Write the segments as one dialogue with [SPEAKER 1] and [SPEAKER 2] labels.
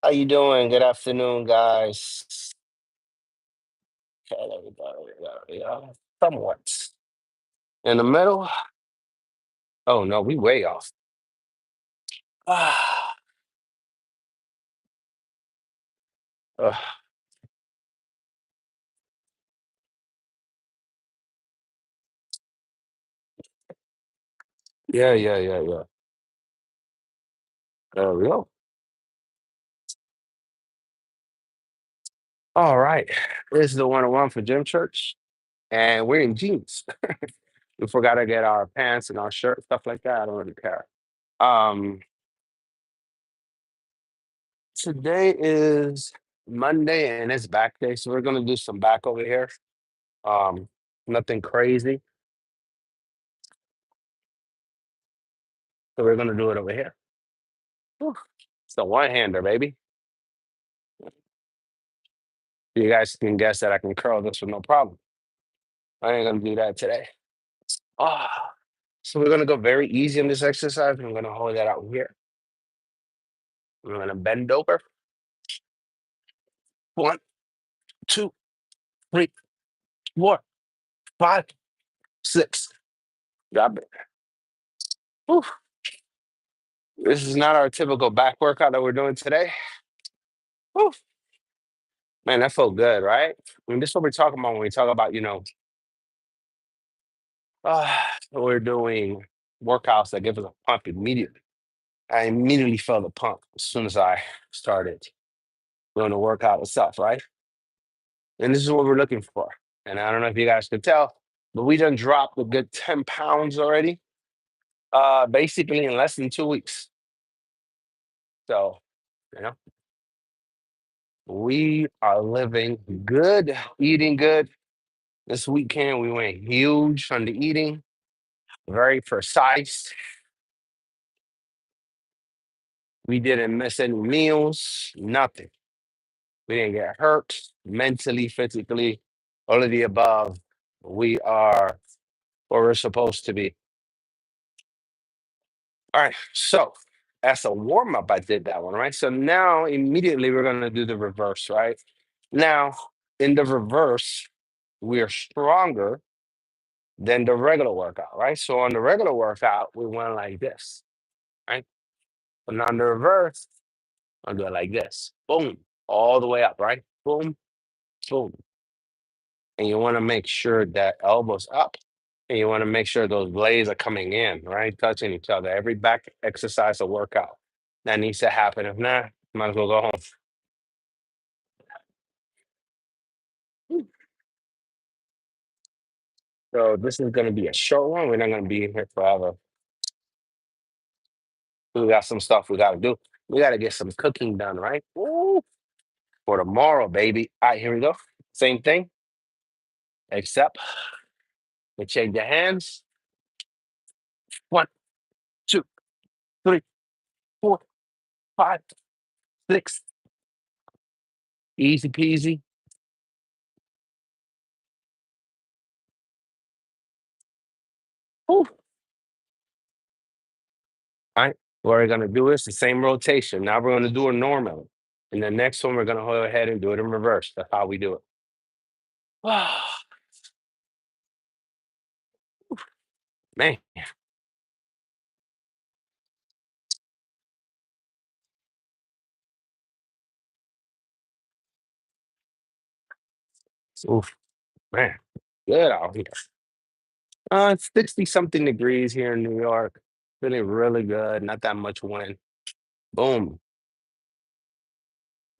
[SPEAKER 1] How you doing? Good afternoon, guys. Okay, there we go. There we go. There we go. Somewhat in the middle. Oh no, we way off. Ah, ugh. Yeah, yeah, yeah, yeah. There we go. All right. This is the 101 for GymChurch, and we're in jeans. We forgot to get our pants and our shirt, stuff like that. I don't really care. Um, Today is Monday and it's back day, so we're gonna do some back over here. Um, Nothing crazy, so we're gonna do it over here. Whew. It's the one-hander, baby. You guys can guess that I can curl this with no problem. I ain't gonna do that today. Ah, so we're gonna go very easy on this exercise. I'm gonna hold that out here. I'm gonna bend over. One, two, three, four, five, six. Drop it. Whew. This is not our typical back workout that we're doing today. Whew. Man, that felt good, right? I mean, this is what we're talking about when we talk about, we're doing workouts that give us a pump immediately. I immediately felt a pump as soon as I started doing the workout itself, right? And this is what we're looking for. And I don't know if you guys can tell, but we done dropped a good 10 pounds already, basically in less than 2 weeks. So, you know, we are living good, eating good. This weekend, we went huge on the eating, very precise. We didn't miss any meals, nothing. We didn't get hurt mentally, physically, all of the above. We are where we're supposed to be. All right. So as a warm up, I did that one, right? So now immediately we're going to do the reverse, right? Now, in the reverse, we are stronger than the regular workout, right? So on the regular workout, we went like this, right? But on the reverse, I'll do it like this. Boom. All the way up, right? Boom, boom. And you want to make sure that elbows up and you want to make sure those blades are coming in, right? Touching each other. Every back exercise or workout that needs to happen. If not, might as well go home. So this is going to be a short one. We're not going to be here forever. We got some stuff we got to do. We got to get some cooking done, right? Woo! For tomorrow, baby. All right, here we go. Same thing, except we change the hands. One, two, three, four, five, six. Easy peasy. Woo. All right. What we're gonna do is the same rotation. Now we're gonna do it normally. And the next one, we're gonna go ahead and do it in reverse. That's how we do it. Man, oof, man, good out here. It's 60 something degrees here in New York. Feeling really good. Not that much wind. Boom.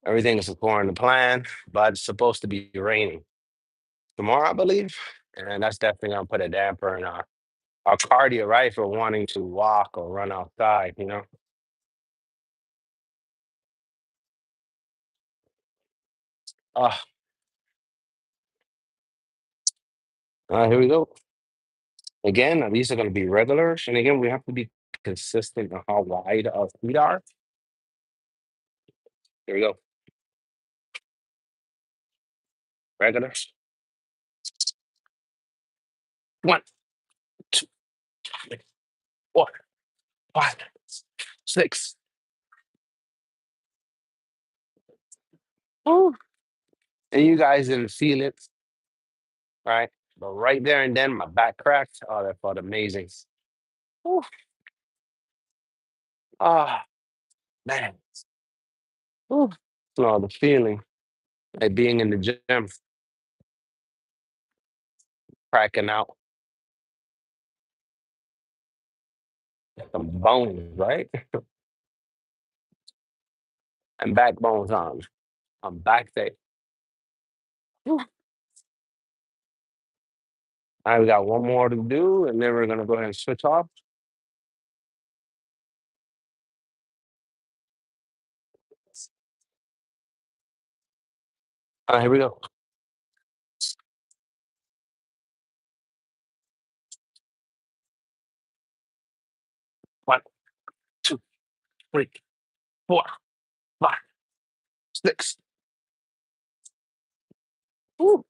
[SPEAKER 1] Everything is according to plan, but it's supposed to be raining tomorrow, I believe. And that's definitely gonna put a damper in our cardio, right? For wanting to walk or run outside. Uh, Here we go. Again, these are going to be regulars. And again, we have to be consistent on how wide our feet are. Here we go. Regulars. One, two, three, four, five, six, Ooh. And you guys didn't feel it, right? But right there and then, my back cracked. Oh, that felt amazing. Ooh. Ah, man. Ooh. No, the feeling like being in the gym, cracking out some bones, right? And backbones on back day. Whew. All right, we got one more to do, and then we're gonna go ahead and switch off. All right, here we go. 1, 2, 3, 4, 5, 6. Woo.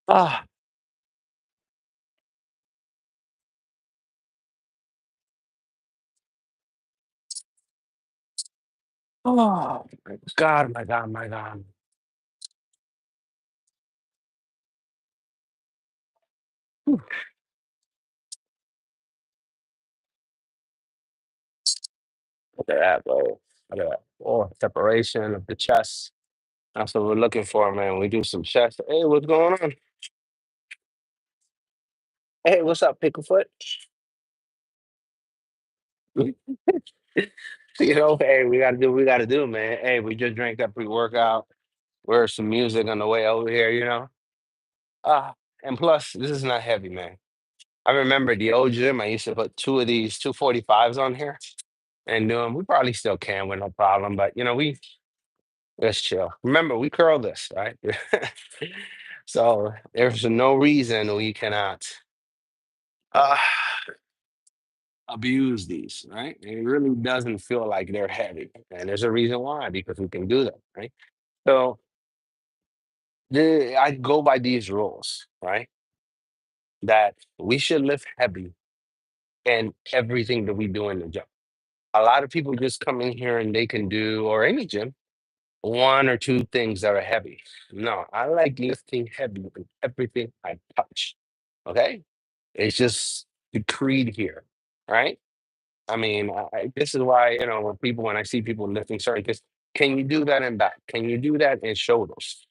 [SPEAKER 1] Ah, oh my God, my God, my God. Whew. Look at that, bro. Look at that. Oh, separation of the chest. That's what we're looking for, man. We do some chest. Hey, what's going on? Hey, what's up, Picklefoot? Hey, we gotta do, man. Hey, we just drank that pre-workout. Where's some music on the way over here? And plus, this is not heavy, man. I remember the old gym, I used to put two of these 245s on here and do 'em. We probably still can with no problem, but let's chill. Remember, we curl this, right? So there's no reason we cannot uh abuse these, right? It really doesn't feel like they're heavy. And there's a reason why, because we can do that, right? So I go by these rules, right? That we should lift heavy in everything that we do in the gym. A lot of people just come in here and they can do, or any gym, one or two things that are heavy. No, I like lifting heavy in everything I touch. Okay. It's just the creed here. Right. I mean, this is why, when I see people lifting certain things, can you do that in back? Can you do that in shoulders?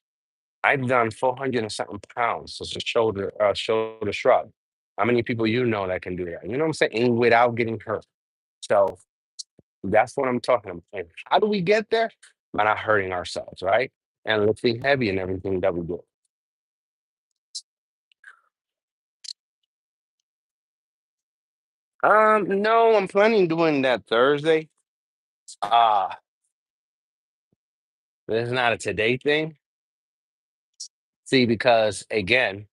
[SPEAKER 1] I've done 400 and something pounds as a shoulder shrug. How many people that can do that? You know what I'm saying? And without getting hurt. So that's what I'm talking about. And how do we get there? By not hurting ourselves, right? And lifting heavy in everything that we do. No, I'm planning doing that Thursday. Uh, this is not a today thing. See, because again,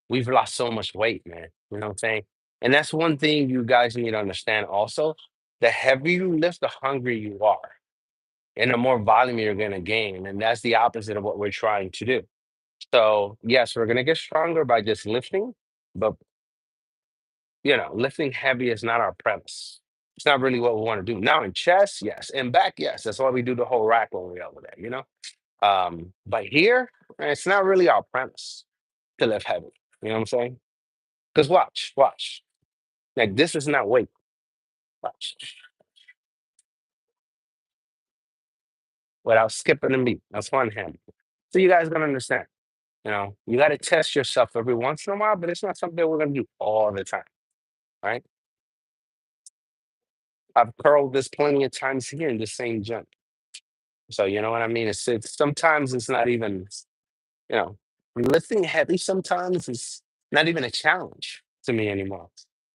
[SPEAKER 1] we've lost so much weight, man. You know what I'm saying? And that's one thing you guys need to understand also. The heavier you lift, the hungrier you are. And the more volume you're gonna gain. And that's the opposite of what we're trying to do. So yes, we're gonna get stronger by just lifting, but lifting heavy is not our premise. It's not really what we want to do. Now in chest, yes. In back, yes. That's why we do the whole rack when we over there. But here, it's not really our premise to lift heavy. You know what I'm saying? Because watch. Like this is not weight. Watch. Without skipping a beat. That's one hand. So you guys gonna understand. You got to test yourself every once in a while, but it's not something we're gonna do all the time, right? I've curled this plenty of times here in the same gym. So you know what I mean? It's sometimes it's not even, you know, lifting heavy sometimes is not even a challenge to me anymore.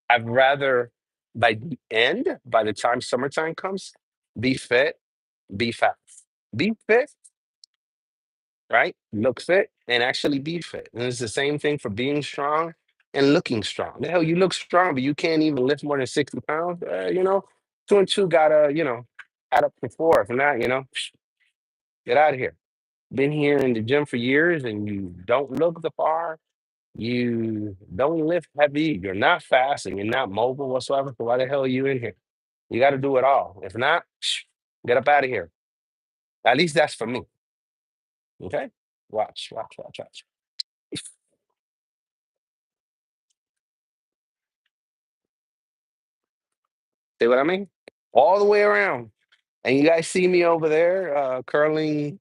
[SPEAKER 1] I'd rather by the time summertime comes, be fit, be fat. Be fit, right? Look fit and actually be fit. And it's the same thing for being strong and looking strong. The hell, you look strong, but you can't even lift more than 60 pounds, Two and two gotta, add up to four. If not, get out of here. Been here in the gym for years and you don't look the part. You don't lift heavy. You're not fast and you're not mobile whatsoever. So why the hell are you in here? You got to do it all. If not, get up out of here. At least that's for me. Okay. Watch, watch, watch, watch. See what I mean? All the way around. And you guys see me over there curling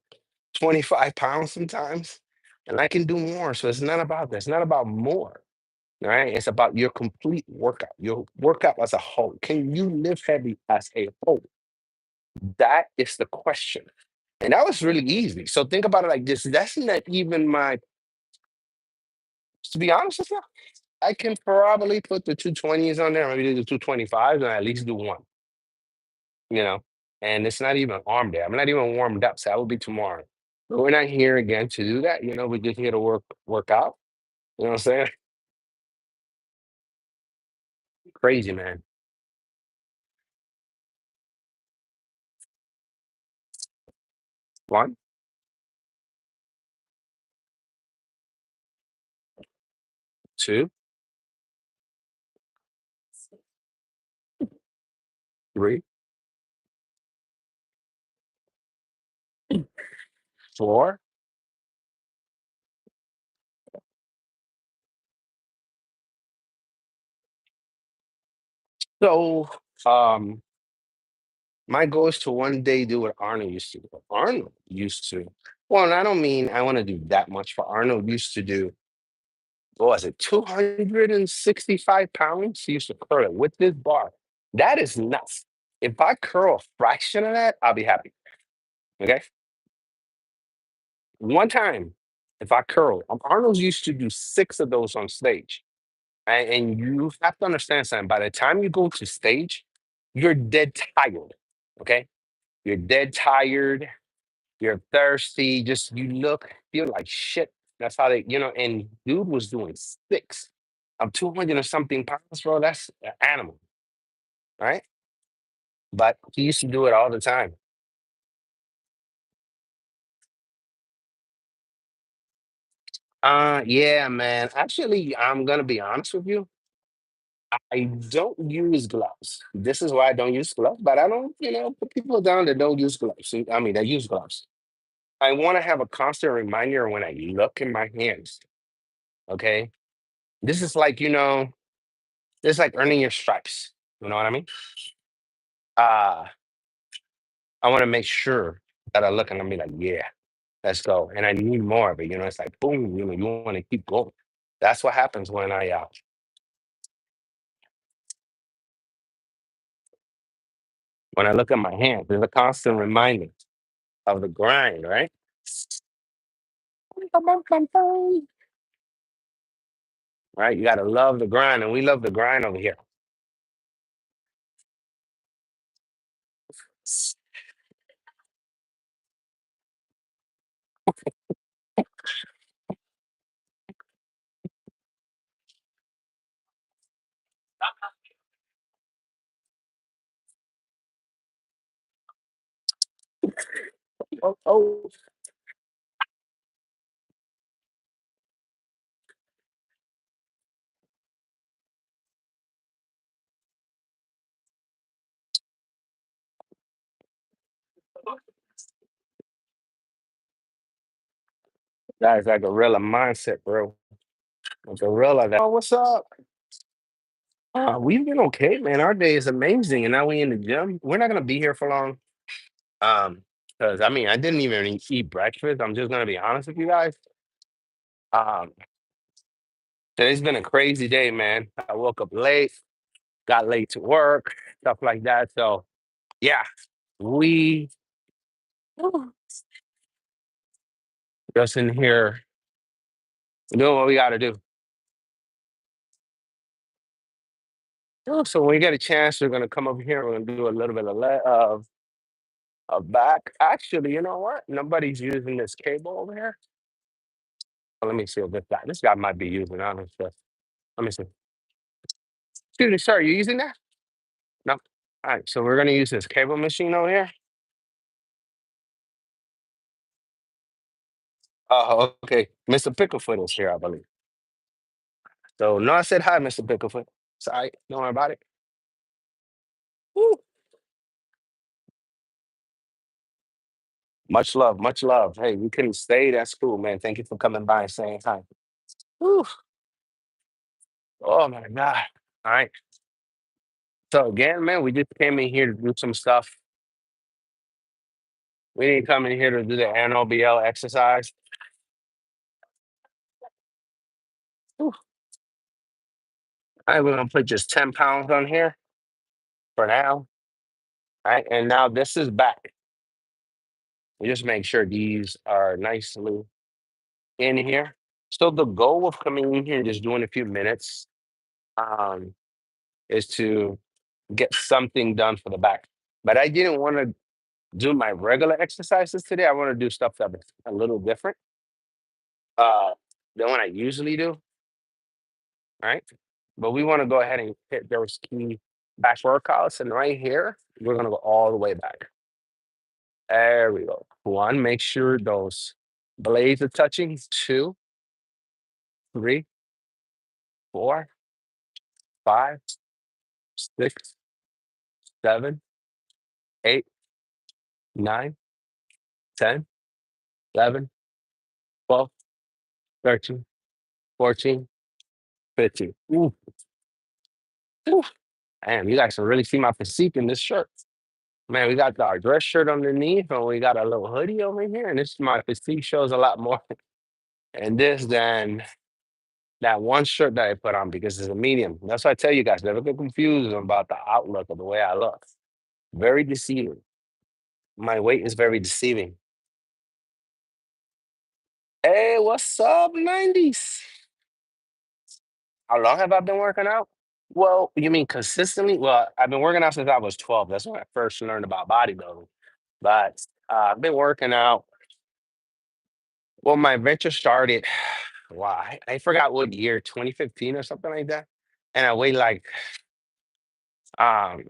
[SPEAKER 1] 25 pounds sometimes. And I can do more. So it's not about that. It's not about more. All right. It's about your complete workout, your workout as a whole. Can you lift heavy as a whole? That is the question. And that was really easy. So think about it like this. That's not even my, to be honest with you, I can probably put the 220s on there, maybe do the 225s, and at least do one, you know. And it's not even arm day. I'm not even warmed up. So that will be tomorrow. But we're not here again to do that. We're just here to work out. You know what I'm saying? Crazy, man. One, two, three, four. So my goal is to one day do what Arnold used to do. Arnold used to. Well, and I don't mean I want to do that much, but Arnold used to do, what was it, 265 pounds? He used to curl it with this bar. That is nuts. If I curl a fraction of that, I'll be happy. Okay. One time, if I curl, Arnold used to do six of those on stage. And you have to understand something. By the time you go to stage, you're dead tired. Okay. You're dead tired. You're thirsty. Just you look, feel like shit. That's how and dude was doing six. I'm 200 or something pounds, bro. That's an animal, right? But he used to do it all the time. Yeah, man. Actually, I'm gonna be honest with you. I don't use gloves. This is why I don't use gloves, but I don't, put people down that don't use gloves. I mean, that use gloves. I want to have a constant reminder when I look in my hands. Okay. This is like, it's like earning your stripes. You know what I mean? Uh, I want to make sure that I look and I'm be like, yeah, let's go. And I need more of it. It's like boom, you want to keep going. That's what happens when I look at my hands. There's a constant reminder of the grind, right? Right? You gotta love the grind, and we love the grind over here. Oh, oh, that is like a gorilla mindset, bro. A gorilla. Oh, what's up? We've been okay, man. Our day is amazing, and now we in the gym. We're not gonna be here for long. Because I mean, I didn't even eat breakfast. I'm just gonna be honest with you guys. Um, Today's been a crazy day, man. I woke up late, got late to work, stuff like that. So yeah, we just in here doing what we got to do. So when we get a chance, we're gonna come over here. We're gonna do a little bit of back. Actually, you know what? Nobody's using this cable over here. Let me see if this guy might be using. Honestly, let me see. Excuse me, sir. You using that? No. All right, so we're gonna use this cable machine over here. Oh, okay. Mr. Picklefoot is here, I believe. So no, I said hi, Mr. Picklefoot. Sorry, don't worry about it. Woo. Much love, much love. Hey, we couldn't stay. That's cool, man. Thank you for coming by and saying hi. Woo. Oh my God. All right. So again, man, we just came in here to do some stuff. We didn't come in here to do the NOBL exercise. Whew. All right, we're gonna put just 10 pounds on here for now. All right, and now this is back. We just make sure these are nicely in here. So the goal of coming in here and just doing a few minutes um, is to get something done for the back. But I didn't want to do my regular exercises today. I want to do stuff that's a little different uh, than what I usually do. All right. But we want to go ahead and hit those key back workouts. And right here, we're going to go all the way back. There we go. One, make sure those blades are touching. Two, three, 4, 5, 6, 7, 8, 9, 10, 11, 12, 13, 14, 15. Ooh, ooh. Man, you guys can really see my physique in this shirt. Man, we got our dress shirt underneath and we got a little hoodie over here. And this my physique shows a lot more in this than that one shirt that I put on because it's a medium. That's why I tell you guys, never get confused about the outlook of the way I look. Very deceiving. My weight is very deceiving. Hey, what's up, 90s? How long have I been working out? Well, you mean consistently? Well, I've been working out since I was 12. That's when I first learned about bodybuilding. But I've been working out. Well, my venture started, why? I forgot what year, 2015 or something like that. And I weighed like, um,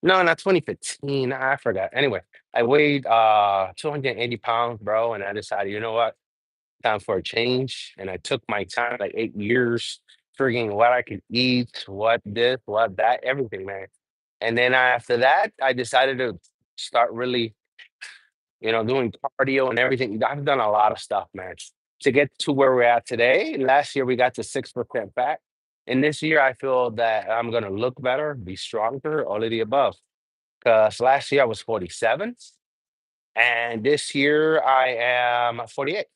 [SPEAKER 1] no, not 2015. I forgot. Anyway, I weighed 280 pounds, bro. And I decided, you know what? Time for a change. And I took my time, like 8 years, figuring what I could eat, what this, what that, everything, man. And then after that, I decided to start really, doing cardio and everything. I've done a lot of stuff, man, to get to where we're at today. Last year, we got to 6% fat. And this year, I feel that I'm going to look better, be stronger, all of the above. Because last year I was 47, and this year I am 48.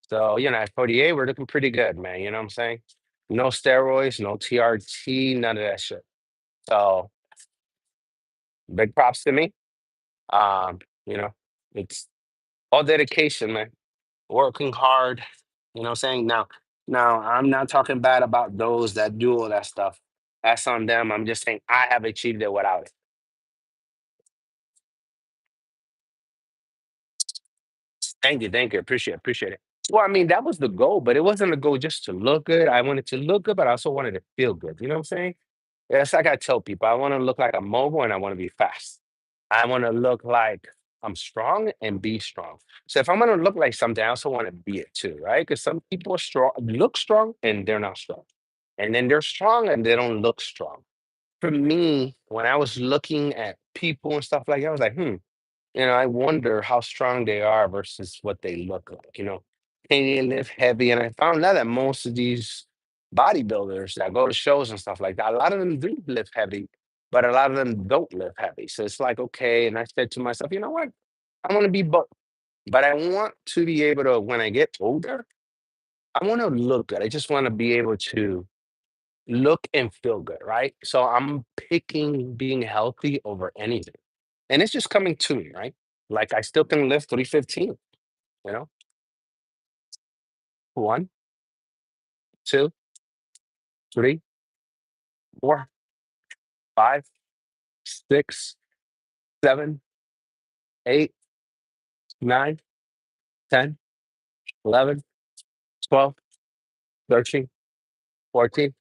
[SPEAKER 1] So, at 48, we're looking pretty good, man. You know what I'm saying? No steroids, no TRT, none of that shit. So, big props to me. Um, you know, it's all dedication, man. Working hard, you know what I'm saying? Now I'm not talking bad about those that do all that stuff. That's on them. I'm just saying I have achieved it without it. Thank you. Appreciate it. Well, I mean, that was the goal, but it wasn't a goal just to look good. I wanted to look good, but I also wanted to feel good. You know what I'm saying? It's like I tell people, I want to look like I'm mobile and I want to be fast. I want to look like I'm strong and be strong. So if I'm going to look like something, I also want to be it too, right? Because some people are strong, look strong, and they're not strong. And then they're strong and they don't look strong. For me, when I was looking at people and stuff like that, I was like, I wonder how strong they are versus what they look like. Can they lift heavy? And I found out that most of these bodybuilders that go to shows and stuff like that, a lot of them do lift heavy, but a lot of them don't lift heavy. So it's like, okay. And I said to myself, you know what? I want to be both, but I want to be able to, when I get older, I want to look good. I just want to be able to look and feel good, right? So I'm picking being healthy over anything. And it's just coming to me, right? Like I still can lift 315, you know? One, two, three, 4, 5, 6, 7, 8, 9, 10, 11, 12, 13, 14,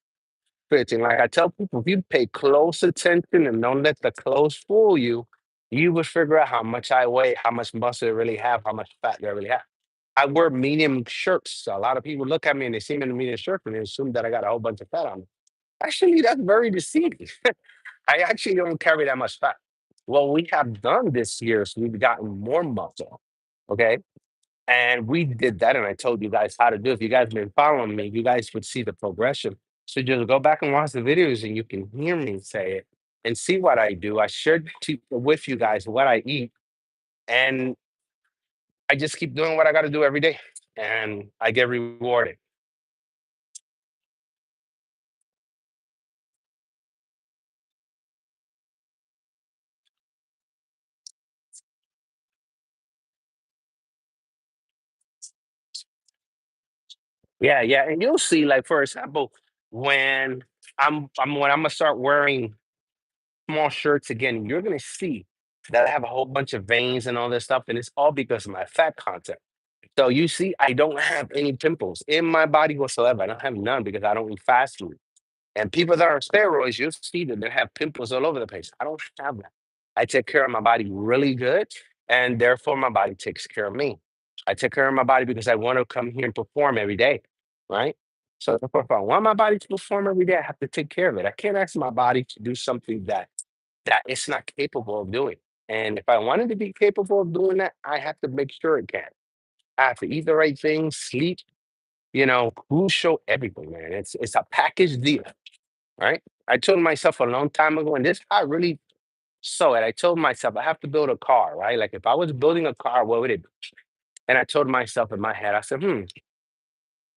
[SPEAKER 1] fits. And like I tell people, if you pay close attention and don't let the clothes fool you, you would figure out how much I weigh, how much muscle I really have, how much fat I really have. I wear medium shirts. So a lot of people look at me and they see me in a medium shirt and they assume that I got a whole bunch of fat on me. Actually, that's very deceiving. I actually don't carry that much fat. What we have done this year is we've gotten more muscle. Okay. And we did that. And I told you guys how to do it. If you guys been following me, you guys would see the progression. So just go back and watch the videos and you can hear me say it and see what I do. I shared with you guys what I eat. And I just keep doing what I got to do every day. And I get rewarded. Yeah, yeah. And you'll see, like, for example, when when I'm gonna start wearing small shirts again, you're gonna see that I have a whole bunch of veins and all this stuff, and it's all because of my fat content. So you see, I don't have any pimples in my body whatsoever. I don't have none because I don't eat fast food. And people that are on steroids, you'll see that they have pimples all over the place. I don't have that. I take care of my body really good, and therefore my body takes care of me. I take care of my body because I want to come here and perform every day, right? So therefore, if I want my body to perform every day, I have to take care of it. I can't ask my body to do something that it's not capable of doing. And if I wanted to be capable of doing that, I have to make sure it can. I have to eat the right things, sleep, crucial everything, man. It's a package deal, right? I told myself a long time ago, and this I really saw it. I told myself I have to build a car, right? Like if I was building a car, what would it be? And I told myself in my head, I said,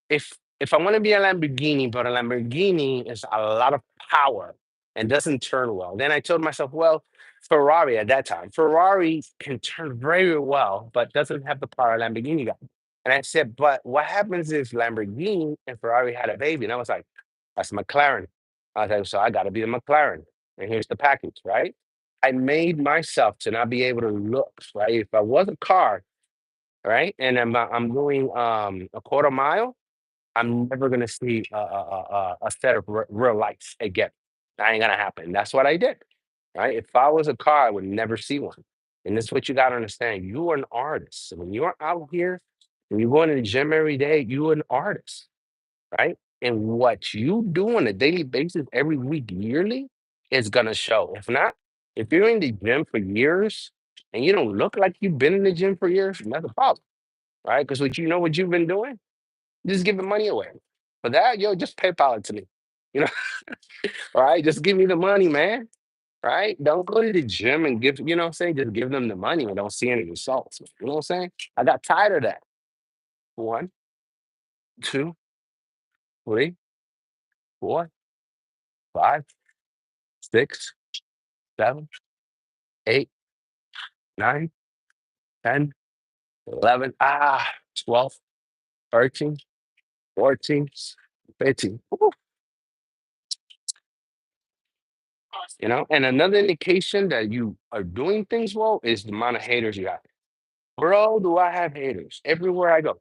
[SPEAKER 1] if I want to be a Lamborghini, but a Lamborghini is a lot of power and doesn't turn well, then I told myself, well, Ferrari at that time, Ferrari can turn very well, but doesn't have the power Lamborghini got. And I said, but what happens if Lamborghini and Ferrari had a baby? And I was like, that's McLaren. I was like, so I got to be a McLaren. And here's the package, right? I made myself to not be able to look, right? If I was a car, right, and I'm doing a quarter mile, I'm never gonna see a set of real lights again. That ain't gonna happen. That's what I did, right? If I was a car, I would never see one. And this is what you gotta understand. You are an artist. So when you're out here, when you go into the gym every day, you're an artist, right? And what you do on a daily basis, every week, yearly, is gonna show. If not, if you're in the gym for years and you don't look like you've been in the gym for years, that's a problem, right? Because what you've been doing, just giving money away. For that, yo, just PayPal it to me. You know, all right? Just give me the money, man. Right? Don't go to the gym and give, you know what I'm saying? Just give them the money and don't see any results. You know what I'm saying? I got tired of that. One, two, three, four, five, six, seven, eight, nine, 10, 11, 12, 13, 14, 15. Woo. And another indication that you are doing things well is the amount of haters you have. Bro, do I have haters everywhere I go?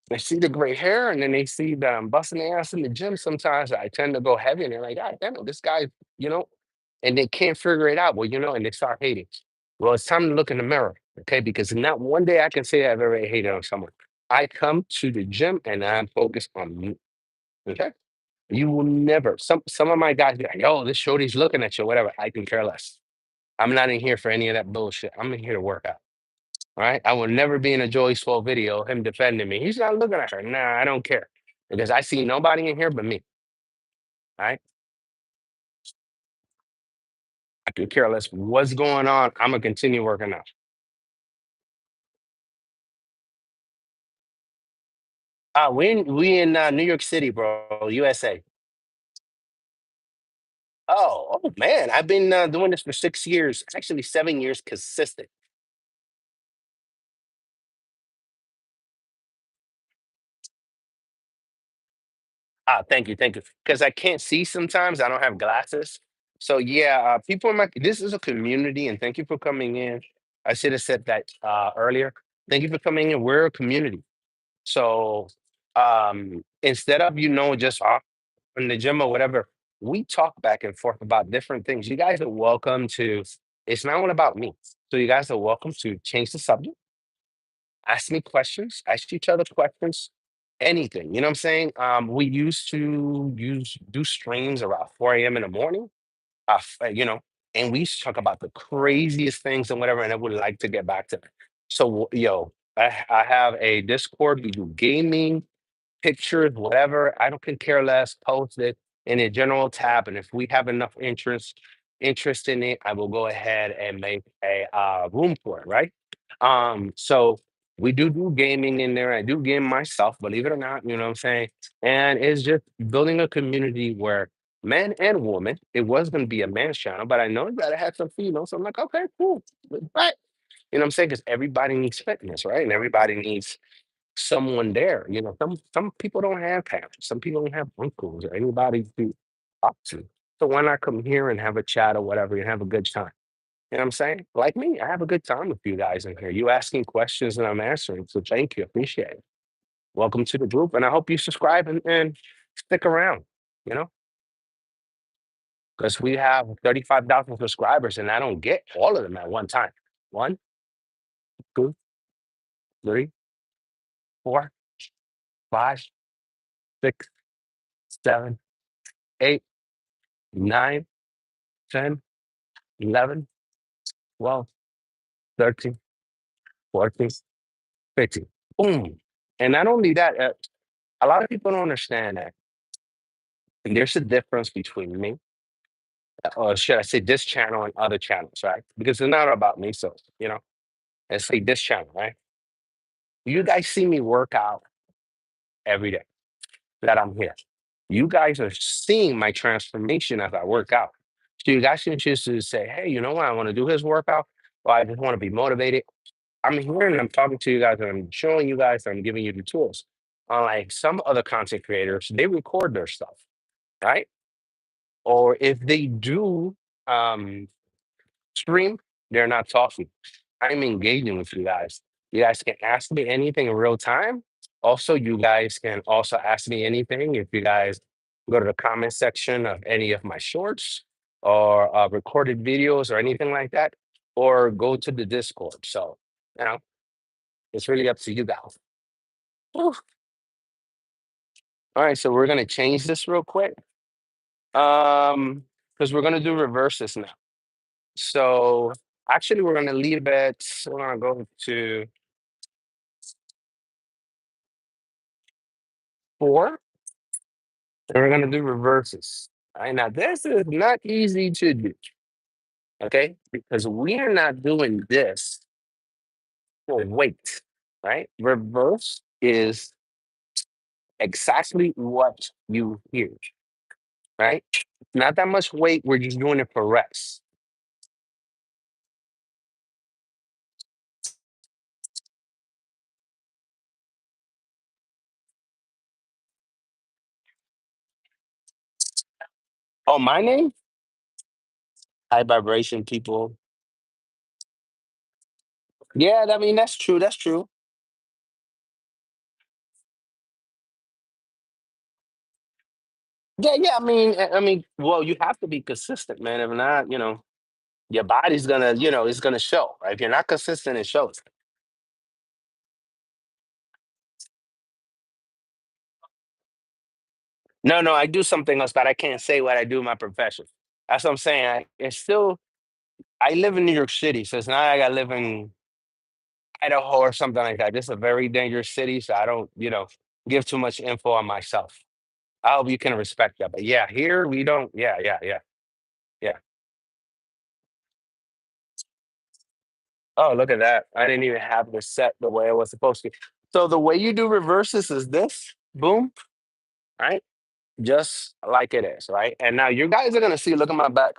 [SPEAKER 1] They see the gray hair and then they see that I'm busting their ass in the gym. Sometimes I tend to go heavy and they're like, God damn it, this guy, you know, and they can't figure it out. Well, and they start hating. Well, it's time to look in the mirror, okay? Because not one day I can say I've ever hated on someone. I come to the gym and I'm focused on me, okay? You will never, some of my guys be like, yo, this shorty's looking at you, whatever. I can care less. I'm not in here for any of that bullshit. I'm in here to work out. All right. I will never be in a Joey Swole video, him defending me. He's not looking at her. Nah, I don't care. Because I see nobody in here but me. All right. I could care less what's going on. I'm gonna continue working out. We in New York City, bro, USA. Oh man, I've been doing this for 6 years, actually 7 years consistent. Thank you. Because I can't see sometimes. I don't have glasses. So yeah, people in my this is a community, and thank you for coming in. I should have said that earlier. Thank you for coming in. We're a community. So instead of just in the gym or whatever, we talk back and forth about different things. You guys are welcome to, it's not all about me. So you guys are welcome to change the subject, ask me questions, ask each other questions, anything. You know what I'm saying? We used to do streams around 4 a.m. in the morning. And we used to talk about the craziest things and whatever, and I would like to get back to that. So, I have a Discord. We do gaming, pictures, whatever. I don't could care less. Post it in a general tab, and if we have enough interest in it, I will go ahead and make a room for it. Right. So we do gaming in there. I do game myself, believe it or not. You know what I'm saying? And it's just building a community where men and women. It was going to be a man's channel, but I know you gotta have some females. So I'm like, okay, cool. Right. You know what I'm saying? Because everybody needs fitness, right? And everybody needs someone there. Some people don't have parents, some people don't have uncles or anybody to talk to. So why not come here and have a chat or whatever and have a good time? You know what I'm saying? Like me, I have a good time with you guys in here. You asking questions and I'm answering. So thank you. Appreciate it. Welcome to the group. And I hope you subscribe and stick around, you know, because we have 35,000 subscribers and I don't get all of them at one time. One, two, three, four, five, six, seven, eight, nine, 10, 11, 12, 13, 14, 15. Boom. And not only that, a lot of people don't understand that. And there's a difference between me, or should I say this channel and other channels, right? Because it's not about me. So, let's say this channel, right? You guys see me work out every day that I'm here. You guys are seeing my transformation as I work out. So you guys can choose to say, hey, you know what? I want to do his workout, or I just want to be motivated. I'm here and I'm talking to you guys and I'm showing you guys, I'm giving you the tools. Unlike some other content creators, they record their stuff, right? Or if they do um, stream, they're not talking. I'm engaging with you guys. You guys can ask me anything in real time. Also, you guys can also ask me anything if you guys go to the comment section of any of my shorts or recorded videos or anything like that, or go to the Discord. So, you know, it's really up to you guys. Whew. All right, so we're gonna change this real quick. Because we're gonna do reverses now. So actually we're gonna leave it, we're gonna go to 4, and we're gonna do reverses. All right, now this is not easy to do, okay? Because we are not doing this for weight, right? Reverse is exactly what you hear, right? Not that much weight, we're just doing it for rest. Oh, my name? High vibration people. Yeah, I mean that's true. That's true. Yeah, yeah. I mean, well, you have to be consistent, man. If not, your body's gonna, it's gonna show. Right? If you're not consistent, it shows. No, no, I do something else, but I can't say what I do in my profession. That's what I'm saying. It's still, I live in New York City, so it's not like I live in Idaho or something like that. This is a very dangerous city, so I don't, give too much info on myself. I hope you can respect that. But yeah, here we don't. Yeah, yeah, yeah, yeah. Oh, look at that. I didn't even have this set the way it was supposed to. So the way you do reverses is this. Boom. Right? Just like it is, right? And now you guys are gonna see, look at my back.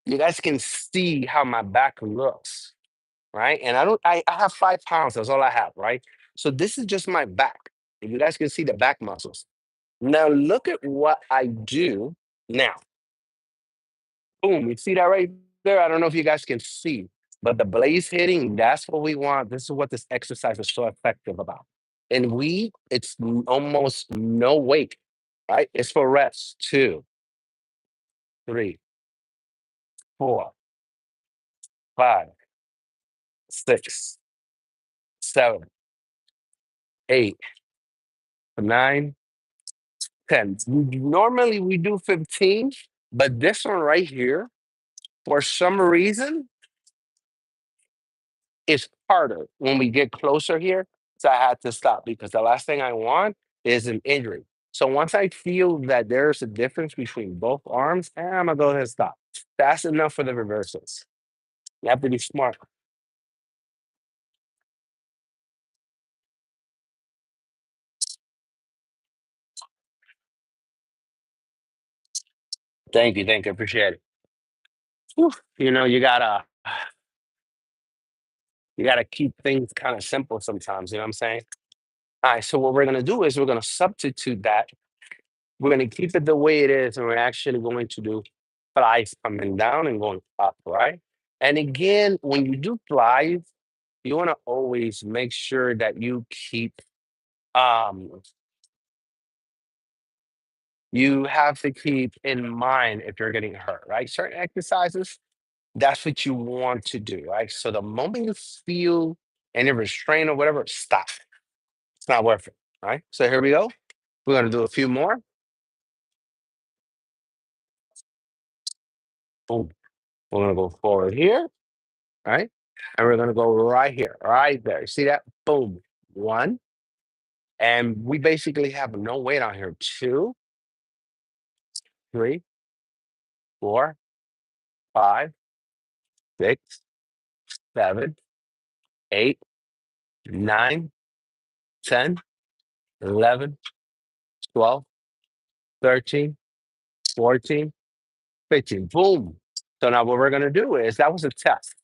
[SPEAKER 1] You guys can see how my back looks, right? And I have 5 pounds, that's all I have, right? So this is just my back. And you guys can see the back muscles. Now look at what I do now. Boom, you see that right there? I don't know if you guys can see, but the blaze hitting, that's what we want. This is what this exercise is so effective about. And it's almost no weight. right? It's for reps. 2, 3, 4, 5, 6, 7, 8, 9, 10. Normally we do 15, but this one right here, for some reason, is harder when we get closer here. So I had to stop because the last thing I want is an injury. So once I feel that there's a difference between both arms, I'm gonna go ahead and stop. That's enough for the reversals. You have to be smart. Thank you, appreciate it. Whew. You know, you gotta keep things kind of simple sometimes. You know what I'm saying? All right. So what we're gonna do is we're gonna substitute that. We're gonna keep it the way it is, and we're actually going to do flies coming down and going up, right? And again, when you do flies, you want to always make sure that um you have to keep in mind if you're getting hurt, right? Certain exercises, that's what you want to do, right? So the moment you feel any restraint or whatever, stop. It's not worth it, right? So here we go. We're gonna do a few more. Boom. We're gonna go forward here, right? And we're gonna go right here, right there. See that? Boom. One. And we basically have no weight on here. Two, three, 4, 5, 6, 7, 8, 9, 10, 11, 12, 13, 14, 15. Boom. So now what we're gonna do is that was a test,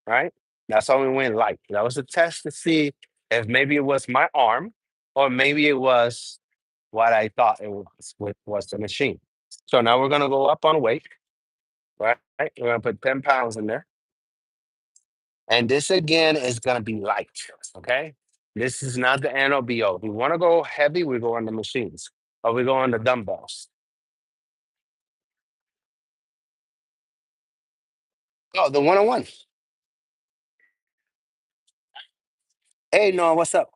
[SPEAKER 1] right? That's all we went light. That was a test to see if maybe it was my arm or maybe it was what I thought it was the machine. So now we're gonna go up on weight, right? We're gonna put 10 pounds in there. And this again is gonna be light. Okay. This is not the NOBO. If we want to go heavy, we go on the machines or we go on the dumbbells. Oh, the 101. Hey, no, what's up?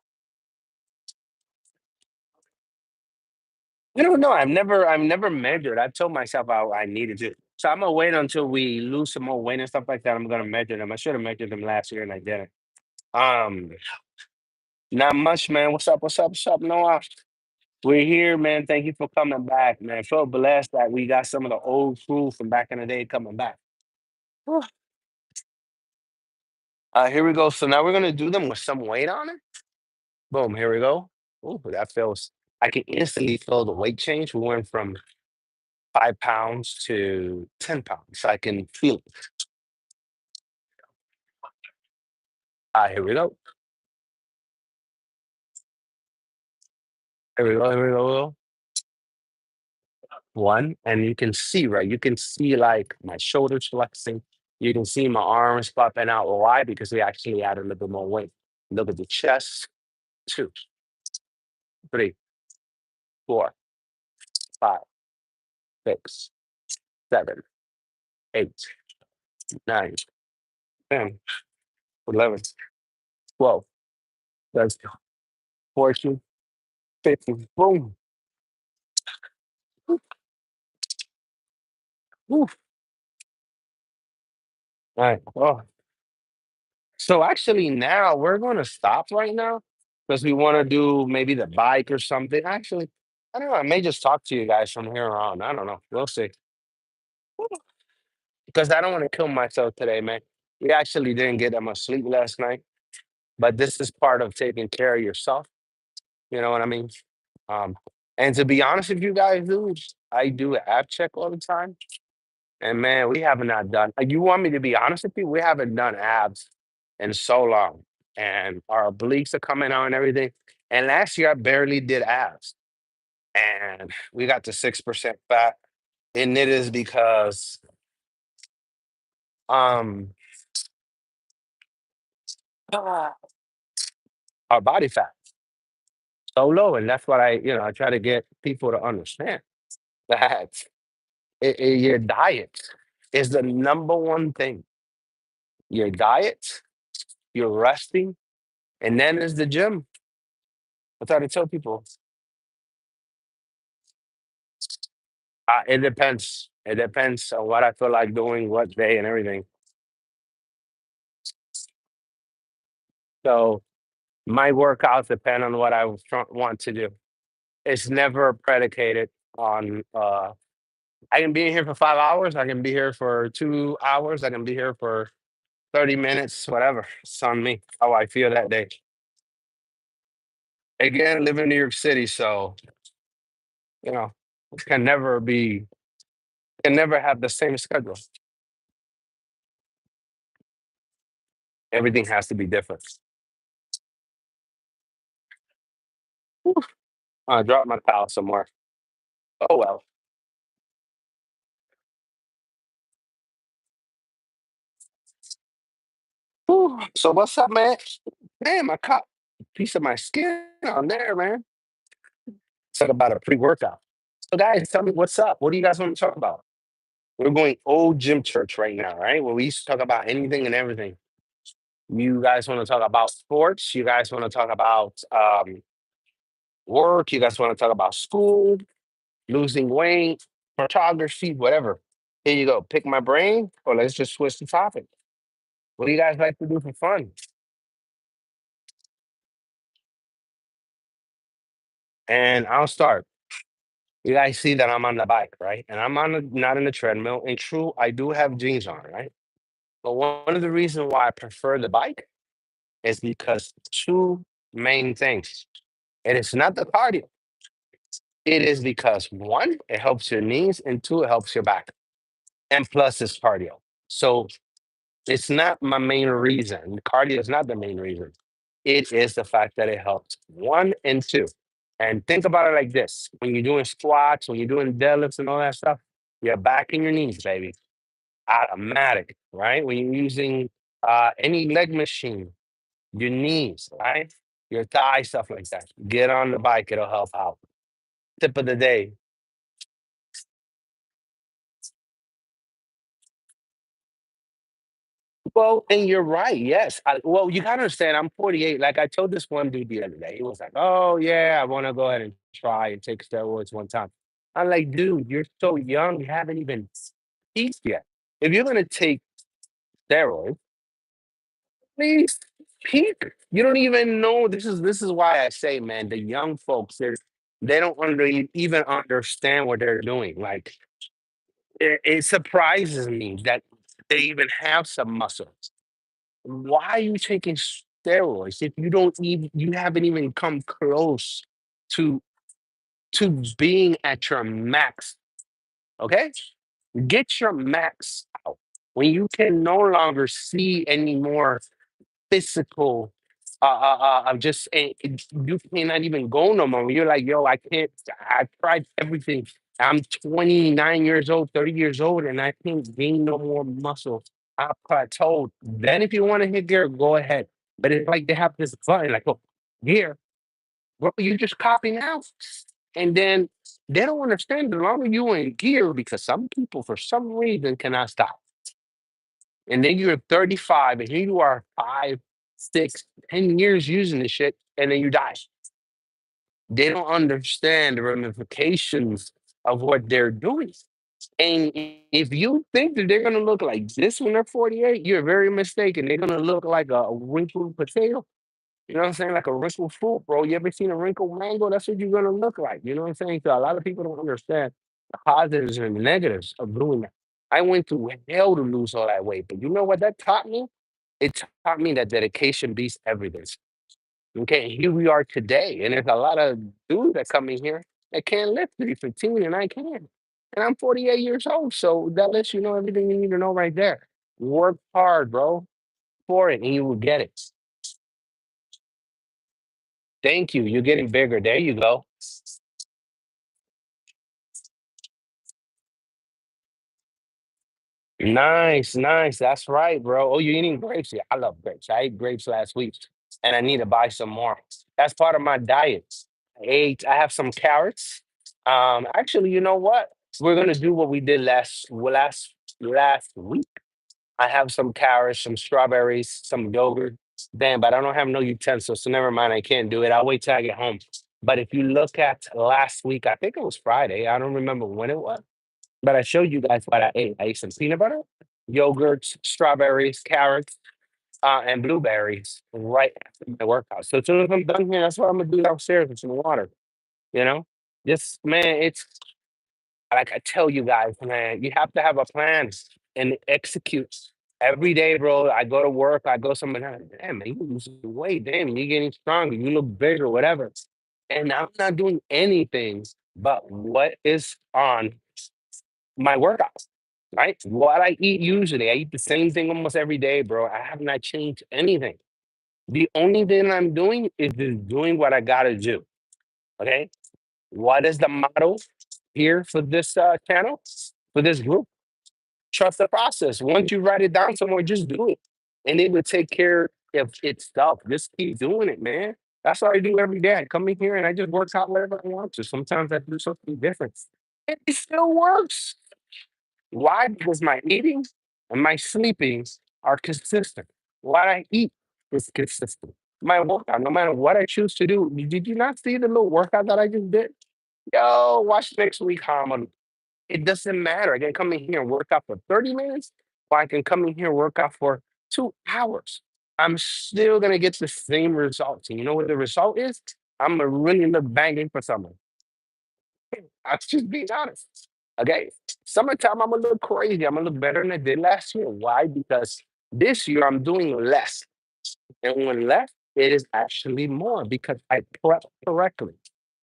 [SPEAKER 1] I don't know. I've never measured. I told myself I needed to. So I'm gonna wait until we lose some more weight and stuff like that. I'm gonna measure them. I should have measured them last year and I didn't. Um, Not much, man. What's up? What's up? What's up, Noah? We're here, man. Thank you for coming back, man. Feel blessed that we got some of the old crew from back in the day coming back. Whew. Here we go. So now we're gonna do them with some weight on it. Boom. Here we go. Ooh, that feels. I can instantly feel the weight change. We went from 5 pounds to 10 pounds. I can feel it. Here we go. Here we go. Here we go. One, and you can see, right? You can see like my shoulders flexing. You can see my arms popping out. Why? Because we actually added a little bit more weight. Look at the chest. 2, 3, 4, 5, 6, 7, 8, 9, 10, 11, 12, 13, 14, 15. Boom. Woo. All right. Oh. So actually now we're gonna stop right now because we want to do maybe the bike or something. Actually, I don't know. I may just talk to you guys from here on. I don't know. We'll see. Because I don't want to kill myself today, man. We actually didn't get that much sleep last night, but this is part of taking care of yourself. You know what I mean? Um, and to be honest with you guys, dude, I do an app check all the time. And man, we have not done, you want me to be honest with you? We haven't done abs in so long. And our obliques are coming out and everything. And last year I barely did abs. And we got to 6% fat. And it is because um ah, our body fat. so low. And that's what I try to get people to understand that your diet is the number one thing. Your diet, your resting, and then is the gym. I try to tell people, it depends. It depends on what I feel like doing, what day, and everything. So my workouts depend on what I want to do. It's never predicated on. I can be here for 5 hours. I can be here for 2 hours. I can be here for 30 minutes. Whatever. It's on me. How I feel that day. Again, live in New York City, so you know, can never be can never have the same schedule. Everything has to be different. Whew, I dropped my towel somewhere. Oh well. Whew. So what's up, man? Damn, I caught a piece of my skin on there, man. Talk about a pre-workout. So guys, tell me what's up. What do you guys want to talk about? We're going old gym church right now, right? Where we used to talk about anything and everything. You guys want to talk about sports? You guys want to talk about work? You guys want to talk about school, losing weight, photography, whatever? Here you go. Pick my brain, or let's just switch the topic. What do you guys like to do for fun? And I'll start. You guys see that I'm on the bike, right? And I'm not in the treadmill. And true, I do have jeans on, right? But one of the reasons why I prefer the bike is because two main things. It is not the cardio. It is because one, it helps your knees, and two, it helps your back. And plus it's cardio. So it's not my main reason. Cardio is not the main reason. It is the fact that it helps. One and two. And think about it like this: when you're doing squats, when you're doing deadlifts and all that stuff, your back and your knees, baby, automatic, right? When you're using any leg machine, your knees, right? Your thigh, stuff like that. Get on the bike, it'll help out. Tip of the day. Well, and you're right. Yes. Well, you gotta understand, I'm 48. Like I told this one dude the other day, he was like, "Oh yeah, I want to go ahead and try and take steroids one time." I'm like, "Dude, you're so young. You haven't even peaked yet. If you're gonna take steroids, please peak. You don't even know. This is why I say, man, the young folks, they don't even understand what they're doing. Like it surprises me that they even have some muscles. Why are you taking steroids if you haven't even come close to being at your max? Okay? Get your max out. When you can no longer see any more physical just you cannot even go no more. You're like, yo, I can't. I tried everything. I'm 29 years old, 30 years old, and I can't gain no more muscle. I plateaued. Then if you want to hit gear, go ahead. But it's like they have this button, like, oh, gear. Well, you just copying out. And then they don't understand the longer you in gear, because some people for some reason cannot stop. And then you're 35 and here you are 5, 6, 10 years using this shit, and then you die. They don't understand the ramifications of what they're doing. And if you think that they're gonna look like this when they're 48, you're very mistaken. They're gonna look like a wrinkled potato. You know what I'm saying? Like a wrinkled fruit, bro. You ever seen a wrinkled mango? That's what you're gonna look like. You know what I'm saying? So a lot of people don't understand the positives and the negatives of doing that. I went through hell to lose all that weight, but you know what that taught me? It taught me that dedication beats everything. Okay, and here we are today, and there's a lot of dudes that come in here that can't lift 315, and I can. And I'm 48 years old, so that lets you know everything you need to know right there. Work hard, bro, for it, and you will get it. Thank you. You're getting bigger. There you go. Nice, nice. That's right, bro. Oh, you're eating grapes? Yeah, I love grapes. I ate grapes last week, and I need to buy some more. That's part of my diet. I have some carrots. Actually, you know what? We're gonna do what we did last week. I have some carrots, some strawberries, some yogurt. Damn, but I don't have no utensils, so never mind. I can't do it. I'll wait till I get home. But if you look at last week, I think it was Friday. I don't remember when it was, but I showed you guys what I ate. I ate some peanut butter, yogurts, strawberries, carrots, and blueberries right after my workout. So as soon as I'm done here, that's what I'm gonna do downstairs with some water. You know, just man, it's like I tell you guys, man, you have to have a plan and execute every day, bro. I go to work, I go somewhere. Damn, man, you losing weight. Damn, you're getting stronger. You look bigger, whatever. And I'm not doing anything but what is on my workouts, right? What I eat usually, I eat the same thing almost every day, bro. I have not changed anything. The only thing I'm doing is just doing what I gotta do. Okay. What is the motto here for this channel, for this group? Trust the process. Once you write it down somewhere, just do it. And it will take care of itself. Just keep doing it, man. That's what I do every day. I come in here and I just work out whatever I want to. Sometimes I do something different. And it still works. Why? Because my eating and my sleeping are consistent. What I eat is consistent. My workout, no matter what I choose to do. Did you not see the little workout that I just did? Yo, watch next week how I'm gonna. It doesn't matter. I can come in here and work out for 30 minutes, or I can come in here and work out for 2 hours. I'm still gonna get the same results. And you know what the result is? I'm gonna really look banging for summer. I'm just being honest. Okay. Summertime, I'm gonna look crazy. I'm gonna look better than I did last year. Why? Because this year I'm doing less. And when less, it is actually more because I prep correctly.